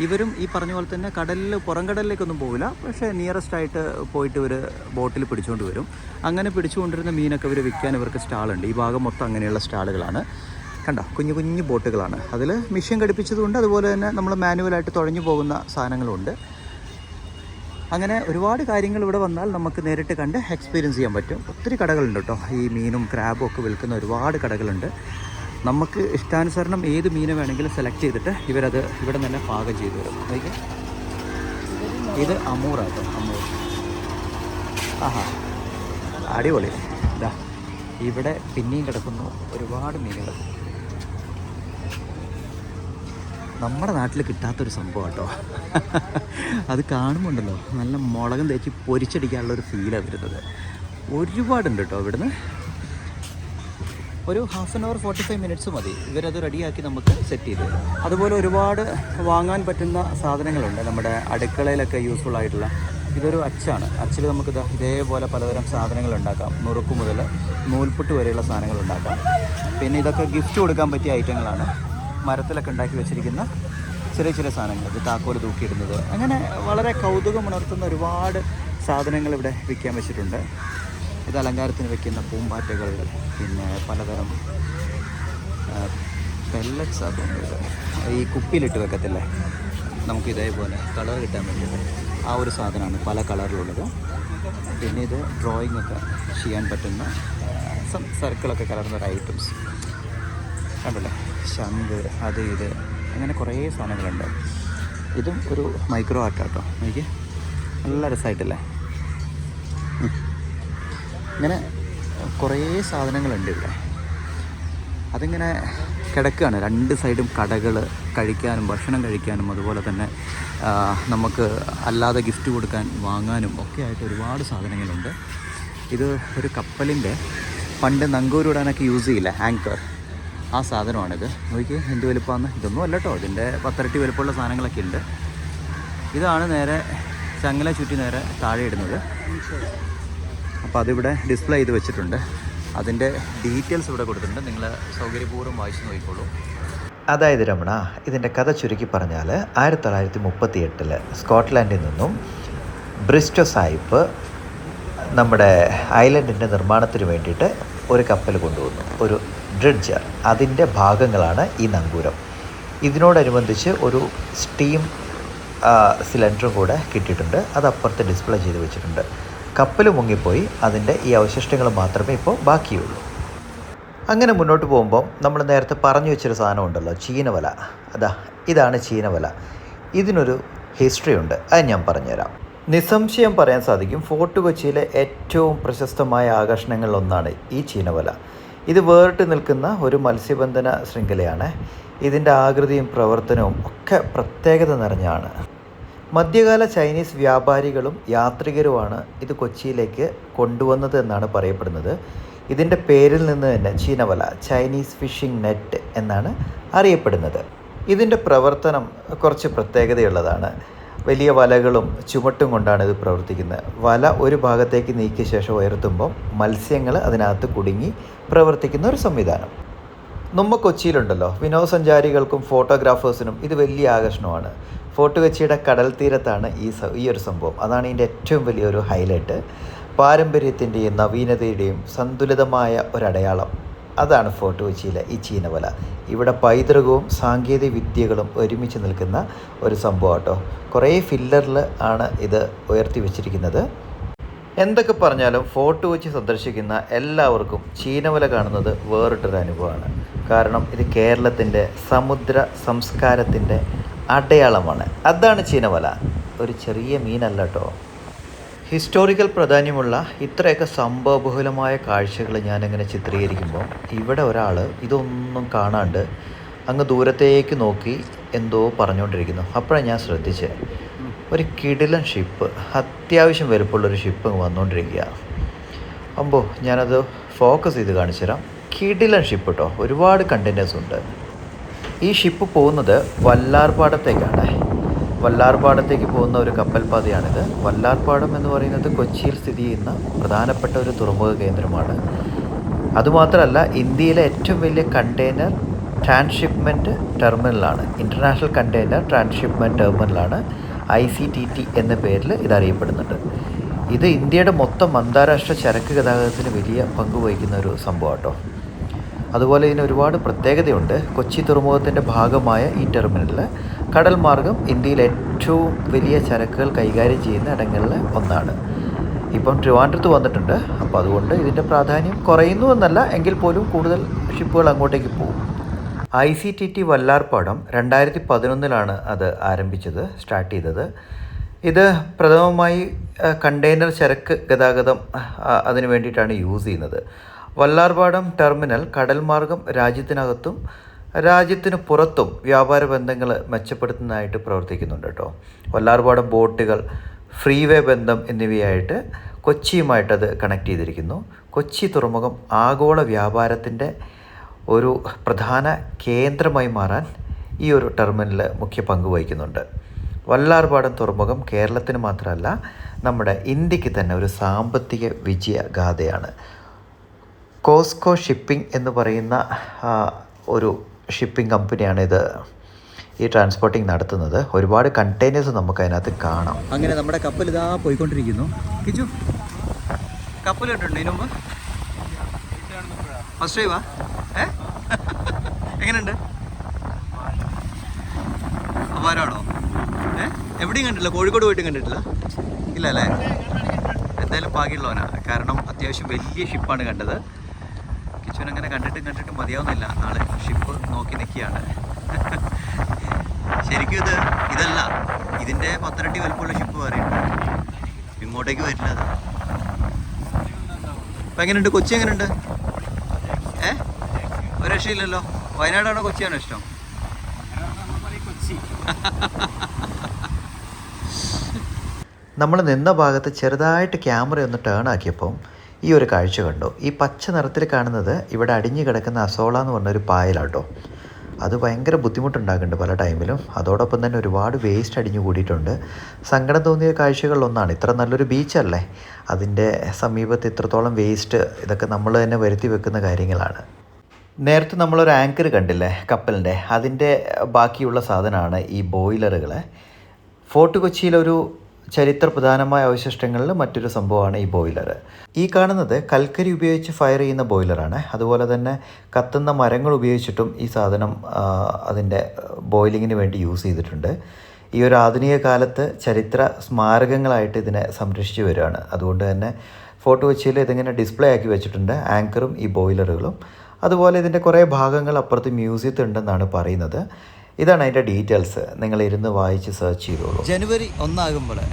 ഇവരും ഈ പറഞ്ഞ പോലെ തന്നെ കടലിൽ പുറംകടലിലേക്കൊന്നും പോകില്ല, പക്ഷേ നിയറസ്റ്റ് ആയിട്ട് പോയിട്ട് ഇവർ ബോട്ടിൽ പിടിച്ചുകൊണ്ട് വരും. അങ്ങനെ പിടിച്ചുകൊണ്ടിരുന്ന മീനൊക്കെ ഇവർ വിൽക്കാൻ ഇവർക്ക് സ്റ്റാളുണ്ട്. ഈ ഭാഗം മൊത്തം അങ്ങനെയുള്ള സ്റ്റാളുകളാണ്. കണ്ടോ, കുഞ്ഞു കുഞ്ഞു ബോട്ടുകളാണ്. അതിൽ മെഷീൻ ഘടിപ്പിച്ചതുകൊണ്ട്, അതുപോലെ തന്നെ നമ്മൾ മാനുവലായിട്ട് തുഴഞ്ഞു പോകുന്ന സാധനങ്ങളുണ്ട്. അങ്ങനെ ഒരുപാട് കാര്യങ്ങൾ ഇവിടെ വന്നാൽ നമുക്ക് നേരിട്ട് കണ്ട് എക്സ്പീരിയൻസ് ചെയ്യാൻ പറ്റും. ഒത്തിരി കടകളുണ്ട് കേട്ടോ. ഈ മീനും ക്രാബും ഒക്കെ വിൽക്കുന്ന ഒരുപാട് കടകളുണ്ട്. നമുക്ക് ഇഷ്ടാനുസരണം ഏത് മീനെ വേണമെങ്കിലും സെലക്ട് ചെയ്തിട്ട് ഇവരത് ഇവിടെ തന്നെ പാകം ചെയ്തു തരും. അതൊക്കെ ഇത് അമൂറാട്ടോ, അമൂർ. അടിപൊളി. ഇതാ ഇവിടെ പിന്നെയും കിടക്കുന്നു ഒരുപാട് മീനുകൾ. നമ്മുടെ നാട്ടിൽ കിട്ടാത്തൊരു സംഭവം കേട്ടോ. അത് കാണുമ്പോണ്ടല്ലോ നല്ല മുളകും തേച്ച് പൊരിച്ചടിക്കാനുള്ളൊരു ഫീലാണ് വരുന്നത്. ഒരുപാടുണ്ട് കേട്ടോ. ഇവിടുന്ന് ഒരു 1/2 hour 45 minutes മതി. ഇവരത് റെഡിയാക്കി നമുക്ക് സെറ്റ് ചെയ്ത് തരും. അതുപോലെ ഒരുപാട് വാങ്ങാൻ പറ്റുന്ന സാധനങ്ങളുണ്ട് നമ്മുടെ അടുക്കളയിലൊക്കെ യൂസ്ഫുൾ ആയിട്ടുള്ള. ഇതൊരു അച്ചാണ്. അച്ചിൽ നമുക്ക് ഇതേപോലെ പലതരം സാധനങ്ങൾ ഉണ്ടാക്കാം. നുറുക്ക് മുതൽ നൂൽപുട്ട് വരെയുള്ള സാധനങ്ങൾ ഉണ്ടാക്കാം. പിന്നെ ഇതൊക്കെ ഗിഫ്റ്റ് കൊടുക്കാൻ പറ്റിയ ഐറ്റങ്ങളാണ്. മരത്തിലൊക്കെ ഉണ്ടാക്കി വെച്ചിരിക്കുന്ന ചെറിയ ചെറിയ സാധനങ്ങൾ. ഇത് താക്കോല് തൂക്കിയിടുന്നത്, അങ്ങനെ വളരെ കൗതുകമുണർത്തുന്ന ഒരുപാട് സാധനങ്ങൾ ഇവിടെ വിൽക്കാൻ വെച്ചിട്ടുണ്ട്. ഇത് അലങ്കാരത്തിന് വെക്കുന്ന പൂമ്പാറ്റകൾ, പിന്നെ പലതരം പെല്ലറ്റ്സ്. അതുകൊണ്ട് ഈ കുപ്പിയിലിട്ട് വെക്കത്തില്ലേ, നമുക്ക് ഇതേപോലെ കളർ കിട്ടാൻ വേണ്ടിയിട്ട് ആ ഒരു സാധനമാണ് പല കളറിലുള്ളത്. പിന്നെ ഇത് ഡ്രോയിങ് ഒക്കെ ചെയ്യാൻ പറ്റുന്ന സർക്കിളൊക്കെ കലർന്ന ഒരു ഐറ്റംസ് കണ്ടല്ലേ. ശംഖ്, അത് ഇത് അങ്ങനെ കുറേ സാധനങ്ങളുണ്ട്. ഇതും ഒരു മൈക്രോ ആർട്ടാട്ടോ. എനിക്ക് നല്ല രസമായിട്ടല്ലേ. ഇങ്ങനെ കുറേ സാധനങ്ങളുണ്ട് ഇവിടെ. അതിങ്ങനെ കിടക്കുകയാണ്. 2 സൈഡും കടകൾ, കഴിക്കാനും ഭക്ഷണം കഴിക്കാനും അതുപോലെ തന്നെ നമുക്ക് അല്ലാതെ ഗിഫ്റ്റ് കൊടുക്കാൻ വാങ്ങാനും ഒക്കെ ആയിട്ട് ഒരുപാട് സാധനങ്ങളുണ്ട്. ഇത് ഒരു കപ്പലിൻ്റെ പണ്ട് നങ്കൂരിടാനൊക്കെ യൂസ് ചെയ്യില്ല, ആങ്കർ, ആ സാധനമാണിത്. നോക്കി എന്ത് വലുപ്പമാണ്. ഇതൊന്നും അല്ല കേട്ടോ, ഇതിൻ്റെ 10 ഇരട്ടി വലുപ്പമുള്ള സാധനങ്ങളൊക്കെ ഉണ്ട്. ഇതാണ് നേരെ ചങ്ങല ചുറ്റി നേരെ താഴെ ഇടുന്നത്. അപ്പോൾ അതിവിടെ ഡിസ്പ്ലേ ചെയ്ത് വെച്ചിട്ടുണ്ട്. അതിൻ്റെ ഡീറ്റെയിൽസ് ഇവിടെ കൊടുത്തിട്ടുണ്ട്. നിങ്ങൾ സൗകര്യപൂർവ്വം വായിച്ച് നോക്കിക്കോളൂ. അതായത് രമണ, ഇതിൻ്റെ കഥ ചുരുക്കി പറഞ്ഞാൽ 1938 സ്കോട്ട്ലാൻഡിൽ നിന്നും ബ്രിസ്റ്റോ സാഹിബ് നമ്മുടെ ഐലൻഡിൻ്റെ നിർമ്മാണത്തിന് വേണ്ടിയിട്ട് ഒരു കപ്പൽ കൊണ്ടുവന്നു, ഒരു ഡ്രിഡ്ജർ. അതിൻ്റെ ഭാഗങ്ങളാണ് ഈ നങ്കൂരം. ഇതിനോടനുബന്ധിച്ച് ഒരു സ്റ്റീം സിലിണ്ടറും കൂടെ കിട്ടിയിട്ടുണ്ട്. അത് അപ്പുറത്ത് ഡിസ്പ്ലേ ചെയ്ത് വെച്ചിട്ടുണ്ട്. കപ്പൽ മുങ്ങിപ്പോയി, അതിൻ്റെ ഈ അവശിഷ്ടങ്ങൾ മാത്രമേ ഇപ്പോൾ ബാക്കിയുള്ളൂ. അങ്ങനെ മുന്നോട്ട് പോകുമ്പം നമ്മൾ നേരത്തെ പറഞ്ഞു വെച്ചൊരു സാധനം ഉണ്ടല്ലോ, ചീനവല. ഇതാണ് ചീനവല. ഇതിനൊരു ഹിസ്റ്ററി ഉണ്ട്, അത് ഞാൻ പറഞ്ഞുതരാം. നിസ്സംശയം പറയാൻ സാധിക്കും, ഫോർട്ട് കൊച്ചിയിലെ ഏറ്റവും പ്രശസ്തമായ ആകർഷണങ്ങളിലൊന്നാണ് ഈ ചീനവല. ഇത് വേറിട്ട് നിൽക്കുന്ന ഒരു മത്സ്യബന്ധന ശൃംഖലയാണ്. ഇതിൻ്റെ ആകൃതിയും പ്രവർത്തനവും ഒക്കെ പ്രത്യേകത നിറഞ്ഞാണ്. മധ്യകാല ചൈനീസ് വ്യാപാരികളും യാത്രികരുമാണ് ഇത് കൊച്ചിയിലേക്ക് കൊണ്ടുവന്നത് എന്നാണ് പറയപ്പെടുന്നത്. ഇതിൻ്റെ പേരിൽ നിന്ന് തന്നെ ചീനവല, ചൈനീസ് ഫിഷിംഗ് നെറ്റ് എന്നാണ് അറിയപ്പെടുന്നത്. ഇതിൻ്റെ പ്രവർത്തനം കുറച്ച് പ്രത്യേകതയുള്ളതാണ്. വലിയ വലകളും ചുമട്ടും കൊണ്ടാണ് ഇത് പ്രവർത്തിക്കുന്നത്. വല ഒരു ഭാഗത്തേക്ക് നീക്കിയ ശേഷം ഉയർത്തുമ്പോൾ മത്സ്യങ്ങൾ അതിനകത്ത് കുടുങ്ങി പ്രവർത്തിക്കുന്ന ഒരു സംവിധാനം. നമ്മ കൊച്ചിയിലുണ്ടല്ലോ, വിനോദസഞ്ചാരികൾക്കും ഫോട്ടോഗ്രാഫേഴ്സിനും ഇത് വലിയ ആകർഷണമാണ്. ഫോർട്ട് കൊച്ചിയുടെ കടൽ തീരത്താണ് ഈ ഒരു സംഭവം. അതാണ് ഇതിൻ്റെ ഏറ്റവും വലിയൊരു ഹൈലൈറ്റ്. പാരമ്പര്യത്തിൻ്റെയും നവീനതയുടെയും സന്തുലിതമായ ഒരടയാളം. അതാണ് ഫോർട്ട് കൊച്ചിയിലെ ഈ ചീനവല. ഇവിടെ പൈതൃകവും സാങ്കേതിക വിദ്യകളും ഒരുമിച്ച് നിൽക്കുന്ന ഒരു സംഭവം കേട്ടോ. കുറേ ഫില്ലറിൽ ആണ് ഇത് ഉയർത്തി വച്ചിരിക്കുന്നത്. എന്തൊക്കെ പറഞ്ഞാലും ഫോർട്ട് കൊച്ചി സന്ദർശിക്കുന്ന എല്ലാവർക്കും ചീനവല കാണുന്നത് വേറിട്ടൊരു അനുഭവമാണ്. കാരണം ഇത് കേരളത്തിൻ്റെ സമുദ്ര സംസ്കാരത്തിൻ്റെ അടയാളമാണ്. അതാണ് ചീനവല. ഒരു ചെറിയ മീനല്ല കേട്ടോ. ഹിസ്റ്റോറിക്കൽ പ്രാധാന്യമുള്ള ഇത്രയൊക്കെ സംഭവബഹുലമായ കാഴ്ചകൾ ഞാനിങ്ങനെ ചിത്രീകരിക്കുമ്പോൾ ഇവിടെ ഒരാൾ ഇതൊന്നും കാണാണ്ട് അങ്ങ് ദൂരത്തേക്ക് നോക്കി എന്തോ പറഞ്ഞുകൊണ്ടിരിക്കുന്നു. അപ്പോഴാണ് ഞാൻ ശ്രദ്ധിച്ചത്, ഒരു കിടിലൻ ഷിപ്പ്, അത്യാവശ്യം വലുപ്പമുള്ളൊരു ഷിപ്പ് വന്നുകൊണ്ടിരിക്കുക. അമ്പോ ഞാനത് ഫോക്കസ് ചെയ്ത് കാണിച്ചു തരാം. കിടിലൻ ഷിപ്പ് കേട്ടോ, ഒരുപാട് കണ്ടെയ്നേഴ്സ് ഉണ്ട്. ഈ ഷിപ്പ് പോകുന്നത് വല്ലാർപാടത്തേക്കാണ്. വല്ലാർപാടത്തേക്ക് പോകുന്ന ഒരു കപ്പൽപാതയാണിത്. വല്ലാർപാടം എന്ന് പറയുന്നത് കൊച്ചിയിൽ സ്ഥിതി ചെയ്യുന്ന പ്രധാനപ്പെട്ട ഒരു തുറമുഖ കേന്ദ്രമാണ്. അതുമാത്രമല്ല, ഇന്ത്യയിലെ ഏറ്റവും വലിയ കണ്ടെയ്നർ ട്രാൻസ്ഷിപ്മെൻറ്റ് ടെർമിനലാണ്. ഇൻ്റർനാഷണൽ കണ്ടെയ്നർ ട്രാൻസ്ഷിപ്മെൻറ്റ് ടെർമിനലാണ് ICTT എന്ന പേരിൽ ഇതറിയപ്പെടുന്നുണ്ട്. ഇത് ഇന്ത്യയുടെ മൊത്തം അന്താരാഷ്ട്ര ചരക്ക് ഗതാഗതത്തിന് വലിയ പങ്ക് വഹിക്കുന്ന ഒരു സംഭവം കേട്ടോ. അതുപോലെ ഇതിന് ഒരുപാട് പ്രത്യേകതയുണ്ട്. കൊച്ചി തുറമുഖത്തിൻ്റെ ഭാഗമായ ഈ ടെർമിനലിൽ കടൽ മാർഗം ഇന്ത്യയിൽ ഏറ്റവും വലിയ ചരക്കുകൾ കൈകാര്യം ചെയ്യുന്ന ഇടങ്ങളിൽ ഒന്നാണ്. ഇപ്പം ട്രിവാൻഡ്രത്ത് വന്നിട്ടുണ്ട്. അപ്പോൾ അതുകൊണ്ട് ഇതിൻ്റെ പ്രാധാന്യം കുറയുന്നു എന്നല്ല, എങ്കിൽ പോലും കൂടുതൽ ഷിപ്പുകൾ അങ്ങോട്ടേക്ക് പോകും. ICTT വല്ലാർപാടം 2011 അത് ആരംഭിച്ചത്, സ്റ്റാർട്ട് ചെയ്തത്. ഇത് പ്രഥമമായി കണ്ടെയ്നർ ചരക്ക് ഗതാഗതം അതിന് വേണ്ടിയിട്ടാണ് യൂസ് ചെയ്യുന്നത്. വല്ലാർപാടം ടെർമിനൽ കടൽ മാർഗം രാജ്യത്തിനകത്തും രാജ്യത്തിന് പുറത്തും വ്യാപാര ബന്ധങ്ങൾ മെച്ചപ്പെടുത്തുന്നതായിട്ട് പ്രവർത്തിക്കുന്നുണ്ട് കേട്ടോ. വല്ലാർപാടം ബോട്ടുകൾ, ഫ്രീവേ ബന്ധം എന്നിവയായിട്ട് കൊച്ചിയുമായിട്ടത് കണക്ട് ചെയ്തിരിക്കുന്നു. കൊച്ചി തുറമുഖം ആഗോള വ്യാപാരത്തിൻ്റെ ഒരു പ്രധാന കേന്ദ്രമായി മാറാൻ ഈ ഒരു ടെർമിനൽ മുഖ്യ പങ്ക് വഹിക്കുന്നുണ്ട്. വല്ലാർപാടം തുറമുഖം കേരളത്തിന് മാത്രമല്ല, നമ്മുടെ ഇന്ത്യക്ക് തന്നെ ഒരു സാമ്പത്തിക വിജയഗാഥയാണ്. കോസ്കോ ഷിപ്പിംഗ് എന്ന് പറയുന്ന ഒരു ഷിപ്പിംഗ് കമ്പനിയാണിത് ഈ ട്രാൻസ്പോർട്ടിങ് നടത്തുന്നത്. ഒരുപാട് കണ്ടെയ്നേഴ്സ് നമുക്ക് അതിനകത്ത് കാണാം. അങ്ങനെ നമ്മുടെ കപ്പൽ ഇതാ പോയിക്കൊണ്ടിരിക്കുന്നു. കിച്ചു, കപ്പൽ കണ്ടിട്ടുണ്ടോ ഇതിനു മുമ്പ്? ഫസ്റ്റ് ടൈമാ? എങ്ങനെയുണ്ട്? അപാരമാണോ? എവിടെയും കണ്ടിട്ടില്ല? കോഴിക്കോട് പോയിട്ടും കണ്ടിട്ടില്ല? ഇല്ല അല്ലേ? എന്തായാലും ഭാഗ്യമുള്ളവനാണ്. കാരണം അത്യാവശ്യം വലിയ ഷിപ്പാണ് കണ്ടത്. കിച്ചുവിനങ്ങനെ കണ്ടിട്ടും മതിയാവുന്നില്ല. നാളെ ഷിപ്പ് നോക്കി നിൽക്കുകയാണ്. ശരിക്കും ഇതല്ല, ഇതിൻ്റെ 10 ഇരട്ടി വലുപ്പമുള്ള ഷിപ്പ് പറയുന്നുണ്ട്. ഇങ്ങോട്ടേക്ക് വരില്ല അത്. അപ്പം എങ്ങനെയുണ്ട് കൊച്ചി? എങ്ങനെയുണ്ട്? ഒരു രക്ഷയില്ലല്ലോ. വയനാടാണോ കൊച്ചിയാണോ ഇഷ്ടം? നമ്മൾ നിന്ന ഭാഗത്ത് ചെറുതായിട്ട് ക്യാമറ ഒന്ന് ടേൺ ആക്കിയപ്പം ഈ ഒരു കാഴ്ച കണ്ടു. ഈ പച്ച നിറത്തിൽ കാണുന്നത് ഇവിടെ അടിഞ്ഞു കിടക്കുന്ന അസോള എന്ന് പറഞ്ഞൊരു പായലാട്ടോ. അത് ഭയങ്കര ബുദ്ധിമുട്ടുണ്ടാക്കുന്നുണ്ട് പല ടൈമിലും. അതോടൊപ്പം തന്നെ ഒരുപാട് വേസ്റ്റ് അടിഞ്ഞു കൂടിയിട്ടുണ്ട്. സങ്കടം തോന്നിയ കാഴ്ചകളിലൊന്നാണ്. ഇത്ര നല്ലൊരു ബീച്ചല്ലേ, അതിൻ്റെ സമീപത്ത് ഇത്രത്തോളം വേസ്റ്റ്, ഇതൊക്കെ നമ്മൾ തന്നെ വരുത്തി വെക്കുന്ന കാര്യങ്ങളാണ്. നേരത്തെ നമ്മളൊരു ആങ്കർ കണ്ടില്ലേ കപ്പലിൻ്റെ, അതിൻ്റെ ബാക്കിയുള്ള സാധനമാണ് ഈ ബോയിലറുകൾ. ഫോർട്ട് കൊച്ചിയിലൊരു ചരിത്ര പ്രധാനമായ അവശിഷ്ടങ്ങളിൽ മറ്റൊരു സംഭവമാണ് ഈ ബോയിലർ. ഈ കാണുന്നത് കൽക്കരി ഉപയോഗിച്ച് ഫയർ ചെയ്യുന്ന ബോയിലറാണ്. അതുപോലെ തന്നെ കത്തുന്ന മരങ്ങൾ ഉപയോഗിച്ചിട്ടും ഈ സാധനം അതിൻ്റെ ബോയിലിങ്ങിന് വേണ്ടി യൂസ് ചെയ്തിട്ടുണ്ട്. ഈ ഒരു ആധുനിക കാലത്ത് ചരിത്ര സ്മാരകങ്ങളായിട്ട് ഇതിനെ സംരക്ഷിച്ചു വരികയാണ്. അതുകൊണ്ട് തന്നെ ഫോർട്ട് കൊച്ചിയിൽ ഇതിങ്ങനെ ഡിസ്പ്ലേ ആക്കി വെച്ചിട്ടുണ്ട്, ആങ്കറും ഈ ബോയിലറുകളും. അതുപോലെ ഇതിൻ്റെ കുറേ ഭാഗങ്ങൾ അപ്പുറത്ത് മ്യൂസിയത്തിൽ ഉണ്ടെന്നാണ് പറയുന്നത്. ഇതാണ് അതിൻ്റെ ഡീറ്റെയിൽസ്. നിങ്ങൾ ഇരുന്ന് വായിച്ച് സെർച്ച് ചെയ്തോളൂ. ജനുവരി 1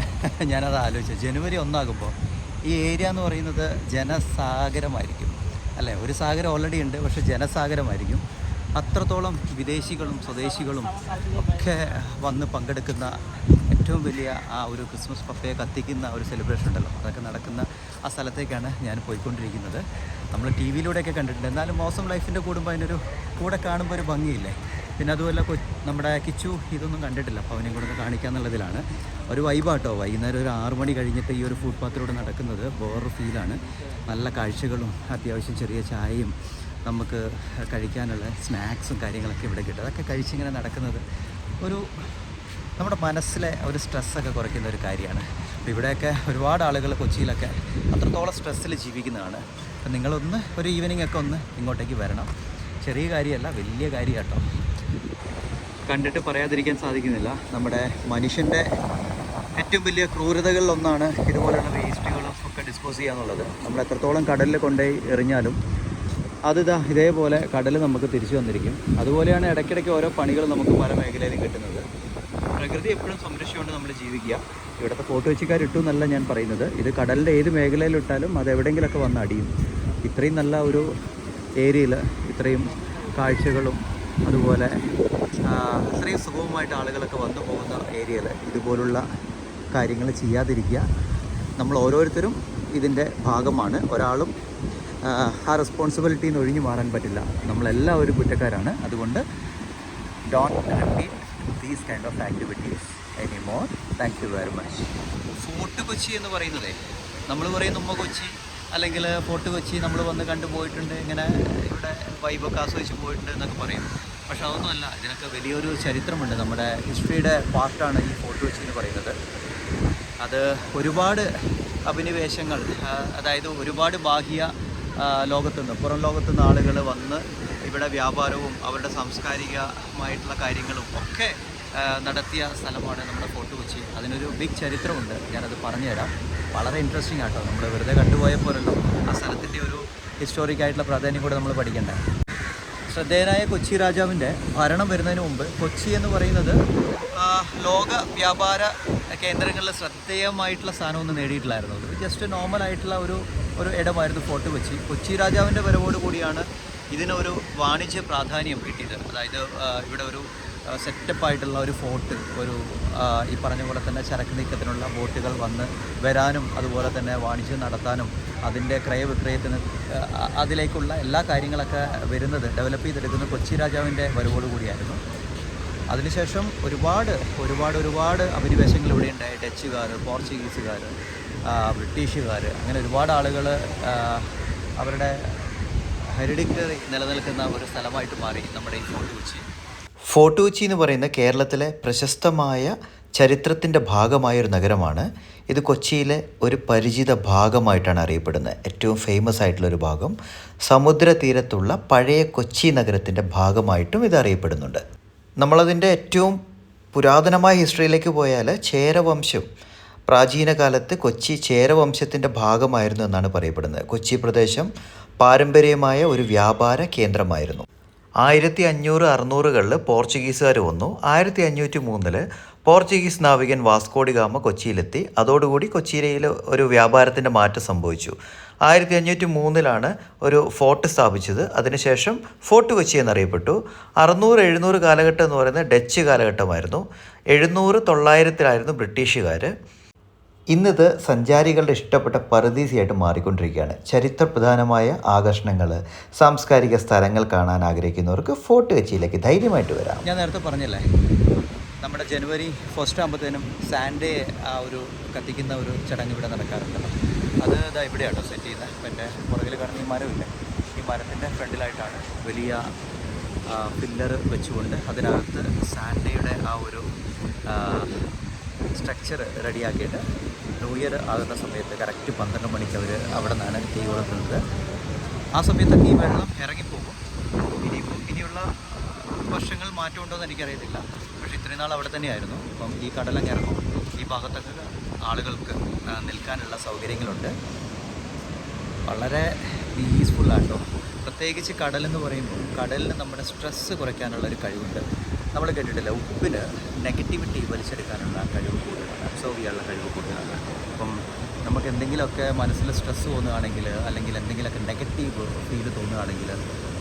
ഞാനത് ആലോചിച്ചു. ജനുവരി 1 ഈ ഏരിയ എന്ന് പറയുന്നത് ജനസാഗരമായിരിക്കും അല്ലേ? ഒരു സാഗരം ഓൾറെഡി ഉണ്ട്, പക്ഷേ ജനസാഗരമായിരിക്കും. അത്രത്തോളം വിദേശികളും സ്വദേശികളും ഒക്കെ വന്ന് പങ്കെടുക്കുന്ന ഏറ്റവും വലിയ ആ ഒരു ക്രിസ്മസ് പപ്പയെ കത്തിക്കുന്ന ഒരു സെലിബ്രേഷൻ ഉണ്ടല്ലോ, അതൊക്കെ നടക്കുന്ന ആ സ്ഥലത്തേക്കാണ് ഞാൻ പോയിക്കൊണ്ടിരിക്കുന്നത്. നമ്മൾ ടി വിയിലൂടെയൊക്കെ കണ്ടിട്ടുണ്ട്, എന്നാലും മോസം ലൈഫിൻ്റെ കൂടുമ്പോൾ അതിനൊരു കൂടെ കാണുമ്പോൾ ഒരു ഭംഗിയില്ലേ. പിന്നെ അതുപോലെ നമ്മുടെ കിച്ചു ഇതൊന്നും കണ്ടിട്ടില്ല, അപ്പോൾ അവനെയും കൂടെ ഒന്ന് കാണിക്കാമെന്നുള്ളതിലാണ്. ഒരു വൈബാട്ടോ, വൈകുന്നേരം ഒരു 6 മണി കഴിഞ്ഞിട്ട് ഈ ഒരു ഫുട്പാത്തിലൂടെ നടക്കുന്നത് വേറൊരു ഫീലാണ്. നല്ല കാഴ്ചകളും അത്യാവശ്യം ചെറിയ ചായയും നമുക്ക് കഴിക്കാനുള്ള സ്നാക്സും കാര്യങ്ങളൊക്കെ ഇവിടെ കിട്ടും. അതൊക്കെ കഴിച്ചിങ്ങനെ നടക്കുന്നത് ഒരു നമ്മുടെ മനസ്സിലെ ഒരു സ്ട്രെസ്സൊക്കെ കുറയ്ക്കുന്ന ഒരു കാര്യമാണ്. അപ്പോൾ ഇവിടെയൊക്കെ ഒരുപാട് ആളുകൾ കൊച്ചിയിലൊക്കെ അത്രത്തോളം സ്ട്രെസ്സിൽ ജീവിക്കുന്നതാണ്. അപ്പം നിങ്ങളൊന്ന് ഒരു ഈവനിങ് ഒക്കെ ഒന്ന് ഇങ്ങോട്ടേക്ക് വരണം. ചെറിയ കാര്യമല്ല, വലിയ കാര്യം കേട്ടോ. കണ്ടിട്ട് പറയാതിരിക്കാൻ സാധിക്കുന്നില്ല. നമ്മുടെ മനുഷ്യൻ്റെ ഏറ്റവും വലിയ ക്രൂരതകളിലൊന്നാണ് ഇതുപോലെയുള്ള വേസ്റ്റുകളും ഒക്കെ ഡിസ്പോസ് ചെയ്യുക എന്നുള്ളത്. നമ്മൾ എത്രത്തോളം കടലിൽ കൊണ്ടുപോയി എറിഞ്ഞാലും ഇതേപോലെ കടൽ നമുക്ക് തിരിച്ചു വന്നിരിക്കും. അതുപോലെയാണ് ഇടയ്ക്കിടയ്ക്ക് ഓരോ പണികൾ നമുക്ക് പല മേഖലയിലും കിട്ടുന്നത്. പ്രകൃതി എപ്പോഴും സംരക്ഷിച്ചുകൊണ്ട് നമ്മൾ ജീവിക്കുക. ഇവിടുത്തെ ഫോട്ടോ വെച്ചിക്കാരിട്ടു എന്നല്ല ഞാൻ പറയുന്നത്, ഇത് കടലിൻ്റെ ഏത് മേഖലയിലിട്ടാലും അത് എവിടെയെങ്കിലുമൊക്കെ വന്ന് അടിയും. ഇത്രയും നല്ല ഒരു ഏരിയയിൽ ഇത്രയും കാഴ്ചകളും അതുപോലെ ഇത്രയും സുഗമമായിട്ട് ആളുകളൊക്കെ വന്നു പോകുന്ന ഏരിയയിൽ ഇതുപോലുള്ള കാര്യങ്ങൾ ചെയ്യാതിരിക്കുക. നമ്മൾ ഓരോരുത്തരും ഇതിൻ്റെ ഭാഗമാണ്. ഒരാളും ആ റെസ്പോൺസിബിലിറ്റിയിൽ നിന്ന് ഒഴിഞ്ഞു മാറാൻ പറ്റില്ല. നമ്മളെല്ലാവരും കുറ്റക്കാരാണ്. അതുകൊണ്ട് don't repeat these kind of activities any more. Thank you very much. Fort Kochi എന്ന് പറയുന്നതേ, നമ്മൾ പറയുന്ന ഉമ്മ കൊച്ചി അല്ലെങ്കിൽ ഫോർട്ട് കൊച്ചി നമ്മൾ വന്ന് കണ്ടു പോയിട്ടുണ്ട്, ഇങ്ങനെ ഇവിടെ വൈബൊക്കെ ആസ്വദിച്ച് പോയിട്ടുണ്ട് എന്നൊക്കെ പറയും. പക്ഷെ അതൊന്നുമല്ല, ഇതിനൊക്കെ വലിയൊരു ചരിത്രമുണ്ട്. നമ്മുടെ ഹിസ്റ്ററിയുടെ പാർട്ടാണ് ഈ ഫോർട്ട് കൊച്ചി എന്ന് പറയുന്നത്. അത് ഒരുപാട് അഭിനിവേശങ്ങൾ, അതായത് ഒരുപാട് ബാഹ്യ ലോകത്തുനിന്ന്, പുറം ലോകത്തുനിന്ന് ആളുകൾ വന്ന് ഇവിടെ വ്യാപാരവും അവരുടെ സാംസ്കാരികമായിട്ടുള്ള കാര്യങ്ങളും ഒക്കെ നടത്തിയ സ്ഥലമാണ് നമ്മുടെ ഫോർട്ട് കൊച്ചി. അതിനൊരു ബിഗ് ചരിത്രമുണ്ട്, ഞാനത് പറഞ്ഞുതരാം. വളരെ ഇൻട്രസ്റ്റിംഗ് ആട്ടോ. നമ്മൾ വെറുതെ കണ്ടുപോയപ്പോഴല്ലോ, ആ സ്ഥലത്തിൻ്റെ ഒരു ഹിസ്റ്റോറിക് ആയിട്ടുള്ള പ്രാധാന്യം കൂടെ നമ്മൾ പഠിക്കണ്ടേ. ശ്രദ്ധേയനായ കൊച്ചി രാജാവിൻ്റെ ഭരണം വരുന്നതിന് മുമ്പ് കൊച്ചി എന്ന് പറയുന്നത് ലോക വ്യാപാര കേന്ദ്രങ്ങളിൽ ശ്രദ്ധേയമായിട്ടുള്ള സ്ഥാനമൊന്നും നേടിയിട്ടില്ലായിരുന്നു. ഇത് ജസ്റ്റ് നോർമലായിട്ടുള്ള ഒരു ഇടമായിരുന്നു ഫോർട്ട് കൊച്ചി. കൊച്ചി രാജാവിൻ്റെ വരവോട് കൂടിയാണ് ഇതിനൊരു വാണിജ്യ പ്രാധാന്യം കിട്ടിയത്. അതായത് ഇവിടെ ഒരു സെറ്റപ്പായിട്ടുള്ള ഒരു ഫോർട്ട്, ഈ പറഞ്ഞ പോലെ തന്നെ ചരക്ക് നീക്കത്തിനുള്ള ബോട്ടുകൾ വരാനും അതുപോലെ തന്നെ വാണിജ്യം നടത്താനും അതിൻ്റെ ക്രയവിക്രയത്തിന് അതിലേക്കുള്ള എല്ലാ കാര്യങ്ങളൊക്കെ ഡെവലപ്പ് ചെയ്തെടുക്കുന്നത് കൊച്ചി രാജാവിൻ്റെ വരവോട് കൂടിയായിരുന്നു. അതിനുശേഷം ഒരുപാട് അഭിനിവേശങ്ങൾ ഇവിടെ ഉണ്ടായി. ഡച്ചുകാർ, പോർച്ചുഗീസുകാർ, ബ്രിട്ടീഷുകാർ, അങ്ങനെ ഒരുപാട് ആളുകൾ അവരുടെ ഹെറിഡിറ്ററി നിലനിൽക്കുന്ന ഒരു സ്ഥലമായിട്ട് മാറി നമ്മുടെ ഈ ഫോർട്ട് കൊച്ചി. ഫോർട്ട് കൊച്ചി എന്ന് പറയുന്ന കേരളത്തിലെ പ്രശസ്തമായ ചരിത്രത്തിൻ്റെ ഭാഗമായൊരു നഗരമാണ്. ഇത് കൊച്ചിയിലെ ഒരു പരിചിത ഭാഗമായിട്ടാണ് അറിയപ്പെടുന്നത്. ഏറ്റവും ഫേമസ് ആയിട്ടുള്ളൊരു ഭാഗം. സമുദ്ര തീരത്തുള്ള പഴയ കൊച്ചി നഗരത്തിൻ്റെ ഭാഗമായിട്ടും ഇത് അറിയപ്പെടുന്നുണ്ട്. നമ്മളതിൻ്റെ ഏറ്റവും പുരാതനമായ ഹിസ്റ്ററിയിലേക്ക് പോയാൽ ചേരവംശം, പ്രാചീന കാലത്ത് കൊച്ചി ചേരവംശത്തിൻ്റെ ഭാഗമായിരുന്നു എന്നാണ് പറയപ്പെടുന്നത്. കൊച്ചി പ്രദേശം പാരമ്പര്യമായ ഒരു വ്യാപാര കേന്ദ്രമായിരുന്നു. 1500-600കളിൽ പോർച്ചുഗീസുകാർ വന്നു. 1503 പോർച്ചുഗീസ് നാവികൻ വാസ്കോഡി ഗാമ കൊച്ചിയിലെത്തി. അതോടുകൂടി കൊച്ചിയിൽ ഒരു വ്യാപാരത്തിൻ്റെ മാറ്റം സംഭവിച്ചു. 1503 ഒരു ഫോർട്ട് സ്ഥാപിച്ചത്. അതിനുശേഷം ഫോർട്ട് കൊച്ചി എന്നറിയപ്പെട്ടു. 600-700 കാലഘട്ടം എന്ന് പറയുന്നത് ഡച്ച് കാലഘട്ടമായിരുന്നു. 700-900 ബ്രിട്ടീഷുകാർ. ഇന്നിത് സഞ്ചാരികളുടെ ഇഷ്ടപ്പെട്ട പറുദീസയായിട്ട് മാറിക്കൊണ്ടിരിക്കുകയാണ്. ചരിത്രപ്രധാനമായ ആകർഷണങ്ങൾ, സാംസ്കാരിക സ്ഥലങ്ങൾ കാണാൻ ആഗ്രഹിക്കുന്നവർക്ക് ഫോർട്ട് കൊച്ചിയിലേക്ക് ധൈര്യമായിട്ട് വരാം. ഞാൻ നേരത്തെ പറഞ്ഞല്ലേ, നമ്മുടെ ജനുവരി 1 ആകുമ്പോഴത്തേനും സാൻഡേ ഒരു കത്തിക്കുന്ന ഒരു ചടങ്ങ് ഇവിടെ നടക്കാറുണ്ടല്ലോ. അത് ഇവിടെയാട്ടോ സെറ്റ് ചെയ്യുന്നത്. മറ്റേ പുറകിൽ കാണുന്ന ഈ മരമില്ലേ, ഈ മരത്തിൻ്റെ ഫ്രണ്ടിലായിട്ടാണ് വലിയ പില്ലർ വെച്ചുകൊണ്ട് അതിനകത്ത് സാൻഡേയുടെ ഒരു സ്ട്രക്ചർ റെഡിയാക്കിയിട്ട് ന്യൂ ഇയർ ആകുന്ന സമയത്ത് കറക്റ്റ് 12 മണിക്ക് അവർ അവിടെ നിന്നാണ് തീ കൊളുത്തുന്നത്. ആ സമയത്തൊക്കെ ഈ വെള്ളം ഇറങ്ങിപ്പോകും. ഇനിയുള്ള വർഷങ്ങൾ മാറ്റമുണ്ടോ എന്ന് എനിക്കറിയത്തില്ല. പക്ഷേ ഇത്രയും നാൾ അവിടെ തന്നെയായിരുന്നു. ഇപ്പം ഈ കടലങ്ങ് ഇറങ്ങും. ഈ ഭാഗത്തൊക്കെ ആളുകൾക്ക് നിൽക്കാനുള്ള സൗകര്യങ്ങളുണ്ട്. വളരെ പീസ്ഫുള്ളാട്ടോ. പ്രത്യേകിച്ച് കടലെന്ന് പറയുമ്പോൾ കടലിന് നമ്മുടെ സ്ട്രെസ്സ് കുറയ്ക്കാനുള്ളൊരു കഴിവുണ്ട്. നമ്മൾ കേട്ടിട്ടില്ല, ഉപ്പിന് നെഗറ്റിവിറ്റി വലിച്ചെടുക്കാനുള്ള കഴിവ് കൂടുതലാണ്, അബ്സോർവ് ചെയ്യാനുള്ള കഴിവ് കൂടുതലാണ്. അപ്പം നമുക്ക് എന്തെങ്കിലുമൊക്കെ മനസ്സിൽ സ്ട്രെസ്സ് തോന്നുകയാണെങ്കിൽ, അല്ലെങ്കിൽ എന്തെങ്കിലുമൊക്കെ നെഗറ്റീവ് ഫീൽ തോന്നുകയാണെങ്കിൽ,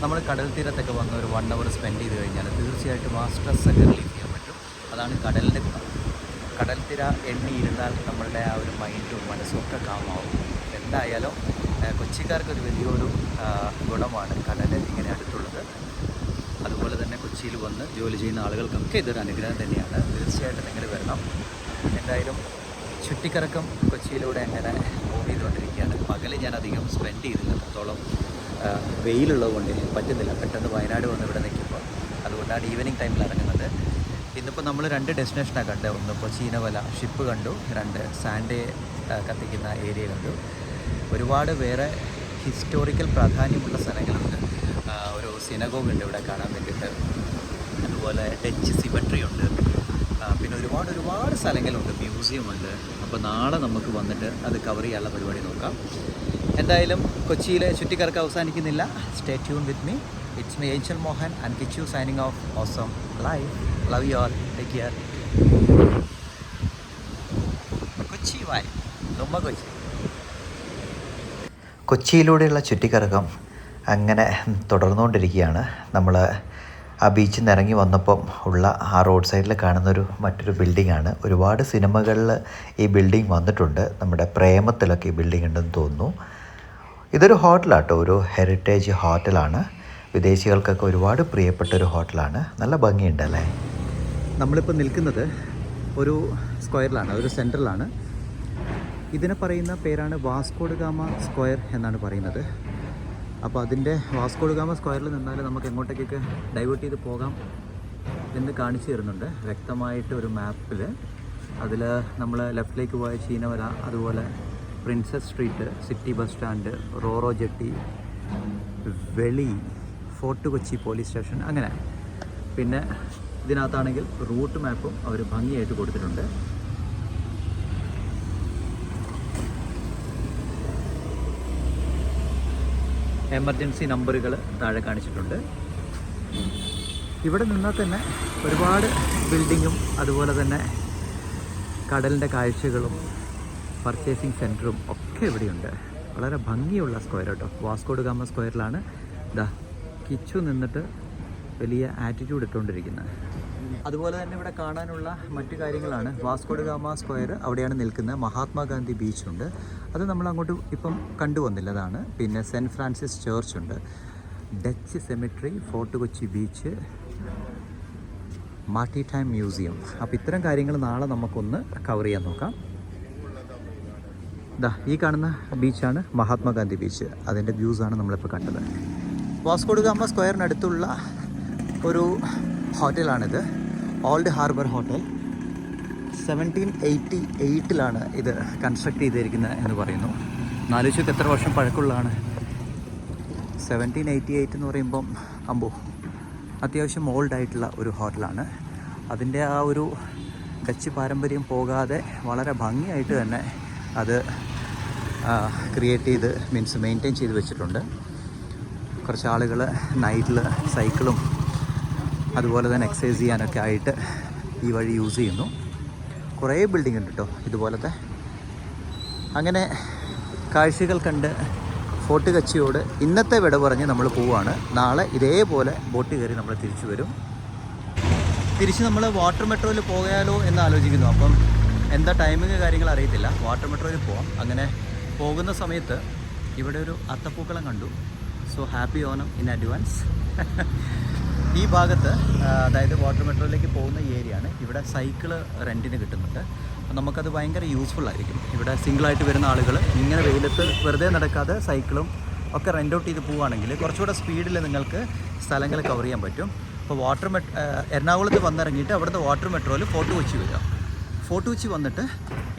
നമ്മൾ കടൽ തീരത്തൊക്കെ വന്ന് ഒരു 1 hour സ്പെൻഡ് ചെയ്ത് കഴിഞ്ഞാൽ തീർച്ചയായിട്ടും ആ സ്ട്രെസ്സൊക്കെ റിലീഫ് ചെയ്യാൻ പറ്റും. അതാണ് കടലിൻ്റെ ഗുണം. കടൽത്തിര എണ്ണിയിരുന്നാൽ നമ്മളുടെ ആ ഒരു മൈൻഡും മനസ്സും ഒക്കെ കാമാവും. എന്തായാലും കൊച്ചിക്കാർക്കൊരു വലിയൊരു ഗുണമാണ് കടൽ ഇങ്ങനെ അടുത്തുള്ളത്. അതുപോലെ തന്നെ കൊച്ചിയിൽ വന്ന് ജോലി ചെയ്യുന്ന ആളുകൾക്കൊക്കെ ഇതൊരു അനുഗ്രഹം തന്നെയാണ്. തീർച്ചയായിട്ടും നിങ്ങൾ വരണം. എന്തായാലും ചുറ്റിക്കറക്കം കൊച്ചിയിലൂടെ അങ്ങനെ മൂവ് ചെയ്തുകൊണ്ടിരിക്കുകയാണ്. പകൽ ഞാൻ അധികം സ്പെൻഡ് ചെയ്തില്ല, അത്രത്തോളം വെയിലുള്ളത് കൊണ്ട് പറ്റുന്നില്ല. പെട്ടെന്ന് വയനാട് വന്ന് ഇവിടെ നിൽക്കുമ്പോൾ അതുകൊണ്ടാണ് ഈവനിങ് ടൈമിൽ ഇറങ്ങുന്നത്. ഇന്നിപ്പോൾ നമ്മൾ 2 ഡെസ്റ്റിനേഷനാണ് കണ്ടത്. ഒന്നിപ്പോൾ ചീനവല ഷിപ്പ് കണ്ടു, 2 സാൻഡേ കത്തിക്കുന്ന ഏരിയ കണ്ടു. ഒരുപാട് വേറെ ഹിസ്റ്റോറിക്കൽ പ്രാധാന്യമുള്ള സ്ഥലങ്ങളുണ്ട്. ഒരു സിനഗോഗ് ഉണ്ട് ഇവിടെ കാണാൻ വേണ്ടിയിട്ട്. അതുപോലെ ഡച്ച് സിമട്രി ഉണ്ട്. പിന്നെ ഒരുപാട് സ്ഥലങ്ങളുണ്ട്, മ്യൂസിയം ഉണ്ട്. അപ്പോൾ നാളെ നമുക്ക് വന്നിട്ട് അത് കവർ ചെയ്യാനുള്ള പരിപാടി നോക്കാം. എന്തായാലും കൊച്ചിയിലെ ചുറ്റിക്കറക്കം അവസാനിക്കുന്നില്ല. Stay tune with me. It's me Angel Mohan and Kichu signing off. Awesome life. Love you all. Take care. Kochi വായ് തുമ്പ കൊച്ചി. കൊച്ചിയിലൂടെയുള്ള ചുറ്റിക്കറക്കം അങ്ങനെ തുടർന്നുകൊണ്ടിരിക്കുകയാണ്. നമ്മൾ ആ ബീച്ചിൽ നിന്ന് ഇറങ്ങി വന്നപ്പം ഉള്ള ആ റോഡ് സൈഡിൽ കാണുന്നൊരു മറ്റൊരു ബിൽഡിങ്ങാണ്. ഒരുപാട് സിനിമകളിൽ ഈ ബിൽഡിംഗ് വന്നിട്ടുണ്ട്. നമ്മുടെ പ്രേമത്തിലൊക്കെ ഈ ബിൽഡിംഗ് ഉണ്ടെന്ന് തോന്നുന്നു. ഇതൊരു ഹോട്ടലാട്ടോ, ഒരു ഹെറിറ്റേജ് ഹോട്ടലാണ്. വിദേശികൾക്കൊക്കെ ഒരുപാട് പ്രിയപ്പെട്ടൊരു ഹോട്ടലാണ്. നല്ല ഭംഗിയുണ്ട് അല്ലേ. നമ്മളിപ്പോൾ നിൽക്കുന്നത് ഒരു സ്ക്വയറിലാണ്, ഒരു സെൻറ്ററിലാണ്. ഇതിനെ പറയുന്ന പേരാണ് വാസ്കോഡ് ഗാമ സ്ക്വയർ എന്നാണ് പറയുന്നത്. അപ്പോൾ അതിൻ്റെ വാസ്കോഡ് ഗാമ സ്ക്വയറിൽ നിന്നാൽ നമുക്ക് എങ്ങോട്ടേക്കൊക്കെ ഡൈവേർട്ട് ചെയ്ത് പോകാം എന്ന് കാണിച്ചു തരുന്നുണ്ട് വ്യക്തമായിട്ട് ഒരു മാപ്പിൽ. അതിൽ നമ്മൾ ലെഫ്റ്റിലേക്ക് പോയ ചീനവല, അതുപോലെ princess street, city bus stand, roro jetty, Veli, fort Kochi police station, അങ്ങനെ. പിന്നെ ഇതിനകത്താണെങ്കിൽ റൂട്ട് മാപ്പും അവർ ഭംഗിയായിട്ട് കൊടുത്തിട്ടുണ്ട്. എമർജൻസി നമ്പറുകൾ താഴെ കാണിച്ചിട്ടുണ്ട്. ഇവിടെ നിന്നാൽ തന്നെ ഒരുപാട് ബിൽഡിങ്ങും അതുപോലെ തന്നെ കടലിൻ്റെ കാഴ്ചകളും പർച്ചേസിങ് സെൻറ്ററും ഒക്കെ ഇവിടെയുണ്ട്. വളരെ ഭംഗിയുള്ള സ്ക്വയർ കേട്ടോ. വാസ്കോഡ് ഗാമ സ്ക്വയറിലാണ് കിച്ചു നിന്നിട്ട് വലിയ ആറ്റിറ്റ്യൂഡ് ഇട്ടുകൊണ്ടിരിക്കുന്നത്. അതുപോലെ തന്നെ ഇവിടെ കാണാനുള്ള മറ്റു കാര്യങ്ങളാണ്. വാസ്കോഡ് ഗാമ സ്ക്വയർ അവിടെയാണ് നിൽക്കുന്നത്. മഹാത്മാഗാന്ധി ബീച്ചുണ്ട്, അത് നമ്മൾ അങ്ങോട്ട് ഇപ്പം കണ്ടുവന്നില്ലതാണ്. പിന്നെ സെൻറ്റ് ഫ്രാൻസിസ് ചേർച്ച് ഉണ്ട്, Dutch cemetery, fort Kochi beach, maritime museum. അപ്പോൾ ഇത്തരം കാര്യങ്ങൾ നാളെ നമുക്കൊന്ന് കവർ ചെയ്യാൻ നോക്കാം. ഈ കാണുന്ന ബീച്ചാണ് മഹാത്മാഗാന്ധി ബീച്ച്. അതിൻ്റെ വ്യൂസാണ് നമ്മളിപ്പോൾ കണ്ടത്. വാസ്കോഡ് ഗാമ സ്ക്വയറിനടുത്തുള്ള ഒരു ഹോട്ടലാണിത്, ഓൾഡ് ഹാർബർ ഹോട്ടൽ. 1788 ഇത് കൺസ്ട്രക്ട് ചെയ്തിരിക്കുന്നത് എന്ന് പറയുന്നു. നാലുവശത്ത് എത്ര വർഷം പഴക്കമുള്ളതാണ്. 1788 എന്ന് പറയുമ്പം അത്യാവശ്യം ഓൾഡായിട്ടുള്ള ഒരു ഹോട്ടലാണ്. അതിൻ്റെ ആ ഒരു ഡച്ച് പാരമ്പര്യം പോകാതെ വളരെ ഭംഗിയായിട്ട് തന്നെ അത് ക്രിയേറ്റ് ചെയ്ത് മെയിൻറ്റെയിൻ ചെയ്ത് വെച്ചിട്ടുണ്ട്. കുറച്ച് ആളുകൾ നൈറ്റിൽ സൈക്കിളും അതുപോലെ തന്നെ എക്സസൈസ് ചെയ്യാനൊക്കെ ആയിട്ട് ഈ വഴി യൂസ് ചെയ്യുന്നു. കുറേ ബിൽഡിംഗ് ഉണ്ട് കേട്ടോ ഇതുപോലത്തെ. അങ്ങനെ കാഴ്ചകൾ കണ്ട് ഫോർട്ട് കൊച്ചിയോട് ഇന്നത്തെ വിട പറഞ്ഞ് നമ്മൾ പോവുകയാണ്. നാളെ ഇതേപോലെ ബോട്ട് കയറി നമ്മൾ തിരിച്ചു വരും. തിരിച്ച് നമ്മൾ വാട്ടർ മെട്രോയിൽ പോയാലോ എന്ന് ആലോചിക്കുന്നു. അപ്പം എന്താ ടൈമിങ് കാര്യങ്ങൾ അറിയത്തില്ല. വാട്ടർ മെട്രോയിൽ പോവാം. അങ്ങനെ പോകുന്ന സമയത്ത് ഇവിടെ ഒരു അത്തപ്പൂക്കളം കണ്ടു. So happy Onam in advance. ഈ ഭാഗത്ത് അതായത് വാട്ടർ മെട്രോയിലേക്ക് പോകുന്ന ഏരിയയാണ്. ഇവിടെ സൈക്കിള് റെൻറ്റിന് കിട്ടുന്നുണ്ട്. അപ്പോൾ നമുക്കത് ഭയങ്കര യൂസ്ഫുൾ ആയിരിക്കും. ഇവിടെ സിംഗിളായിട്ട് വരുന്ന ആളുകൾ ഇങ്ങനെ വെയിലത്ത് വെറുതെ നടക്കാതെ സൈക്കിളും ഒക്കെ റെൻ്റ് ഔട്ട് ചെയ്ത് പോവുകയാണെങ്കിൽ കുറച്ചുകൂടെ സ്പീഡിൽ നിങ്ങൾക്ക് സ്ഥലങ്ങൾ കവർ ചെയ്യാൻ പറ്റും. അപ്പോൾ എറണാകുളത്ത് വന്നിറങ്ങിയിട്ട് അവിടുത്തെ വാട്ടർ മെട്രോയിൽ ഫോർട്ട് കൊച്ചി വരിക. ഫോർട്ട് കൊച്ചി വന്നിട്ട്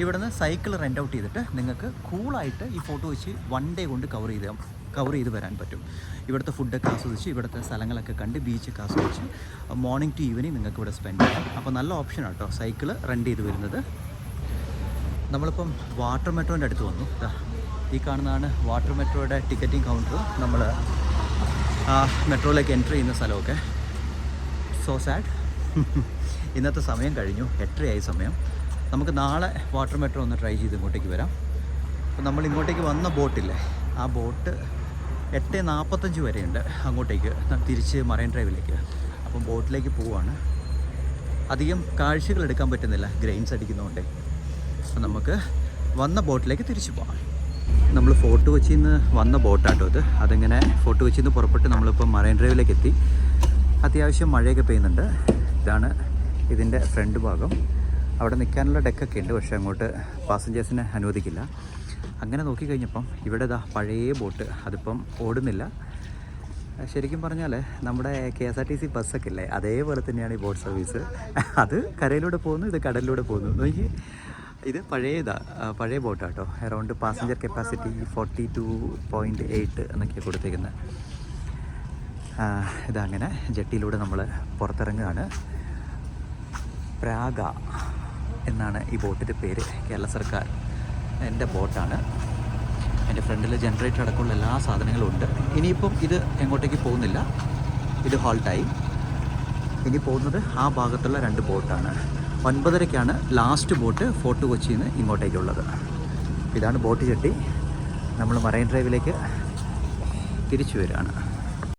ഇവിടുന്ന് സൈക്കിൾ റെൻ്റ് ഔട്ട് ചെയ്തിട്ട് നിങ്ങൾക്ക് കൂളായിട്ട് ഈ ഫോർട്ട് കൊച്ചി 1 ഡേ കൊണ്ട് കവർ ചെയ്ത് വരാൻ പറ്റും. ഇവിടുത്തെ ഫുഡൊക്കെ ആസ്വദിച്ച് ഇവിടുത്തെ സ്ഥലങ്ങളൊക്കെ കണ്ട് ബീച്ചൊക്കെ ആസ്വദിച്ച് മോർണിംഗ് ടു ഈവനിങ് നിങ്ങൾക്ക് ഇവിടെ സ്പെൻഡ് ചെയ്യാം. അപ്പോൾ നല്ല ഓപ്ഷനാണ് കേട്ടോ സൈക്കിൾ റെൻ്റ് ചെയ്ത് വരുന്നത്. നമ്മളിപ്പം വാട്ടർ മെട്രോൻ്റെ അടുത്ത് വന്നു. ഈ കാണുന്നതാണ് വാട്ടർ മെട്രോയുടെ ടിക്കറ്റിംഗ് കൗണ്ടർ. നമ്മൾ ആ മെട്രോയിലേക്ക് എൻട്രി ചെയ്യുന്ന സ്ഥലമൊക്കെ. So sad. ഇന്നത്തെ സമയം കഴിഞ്ഞു, 8:30 സമയം. നമുക്ക് നാളെ വാട്ടർ മെട്രോ ഒന്ന് ട്രൈ ചെയ്ത് ഇങ്ങോട്ടേക്ക് വരാം. അപ്പോൾ നമ്മൾ ഇങ്ങോട്ടേക്ക് വന്ന ബോട്ടില്ലേ, ആ ബോട്ട് 8:45 വരെയുണ്ട് അങ്ങോട്ടേക്ക് തിരിച്ച് മറൈൻ ഡ്രൈവിലേക്ക്. അപ്പം ബോട്ടിലേക്ക് പോവുകയാണ്. അധികം കാഴ്ചകൾ എടുക്കാൻ പറ്റുന്നില്ല, ഗ്രെയിൻസ് അടിക്കുന്നതുകൊണ്ടേ. അപ്പോൾ നമുക്ക് വന്ന ബോട്ടിലേക്ക് തിരിച്ചു പോകാം. നമ്മൾ ഫോർട്ട് കൊച്ചിയിൽ നിന്ന് വന്ന ബോട്ടാട്ടോ ഇത്. അതിങ്ങനെ ഫോർട്ട് കൊച്ചിയിൽ നിന്ന് പുറപ്പെട്ട് നമ്മളിപ്പോൾ മറൈൻ ഡ്രൈവിലേക്ക് എത്തി. അത്യാവശ്യം മഴയൊക്കെ പെയ്യുന്നുണ്ട്. ഇതാണ് ഇതിൻ്റെ ഫ്രണ്ട് ഭാഗം. അവിടെ നിൽക്കാനുള്ള ഡെക്കൊക്കെ ഉണ്ട്, പക്ഷേ അങ്ങോട്ട് പാസഞ്ചേഴ്സിനെ അനുവദിക്കില്ല. അങ്ങനെ നോക്കിക്കഴിഞ്ഞപ്പം ഇവിടെ ഇതാ പഴയ ബോട്ട്, അതിപ്പം ഓടുന്നില്ല. ശരിക്കും പറഞ്ഞാൽ നമ്മുടെ KSRTC ബസ്സൊക്കെ ഇല്ലേ, അതേപോലെ തന്നെയാണ് ഈ ബോട്ട് സർവീസ്. അത് കരയിലൂടെ പോകുന്നു, ഇത് കടലിലൂടെ പോകുന്നു. നോക്കി, ഇത് പഴയ ബോട്ടാട്ടോ. അറൗണ്ട് പാസഞ്ചർ കപ്പാസിറ്റി 42.8 എന്നൊക്കെയാണ് കൊടുത്തേക്കുന്നത്. ഇതങ്ങനെ ജെട്ടിയിലൂടെ നമ്മൾ പുറത്തിറങ്ങുകയാണ്. പ്രാഗ എന്നാണ് ഈ ബോട്ടിൻ്റെ പേര്. കേരള സർക്കാർ എൻ്റെ ബോട്ടാണ്. എൻ്റെ ഫ്രണ്ടിൽ ജനറേറ്റർ അടക്കമുള്ള എല്ലാ സാധനങ്ങളും ഉണ്ട്. ഇനിയിപ്പം ഇത് എങ്ങോട്ടേക്ക് പോകുന്നില്ല, ഇത് ഹോൾട്ടായി. ഇനി പോകുന്നത് ആ ഭാഗത്തുള്ള 2 ബോട്ടാണ്. 9:30-ക്കാണ് ലാസ്റ്റ് ബോട്ട് ഫോർട്ട് കൊച്ചിയിൽ നിന്ന് ഇങ്ങോട്ടേക്കുള്ളത്. ഇതാണ് ബോട്ട് ജെട്ടി. നമ്മൾ മറൈൻ ഡ്രൈവിലേക്ക് തിരിച്ചു വരികയാണ്.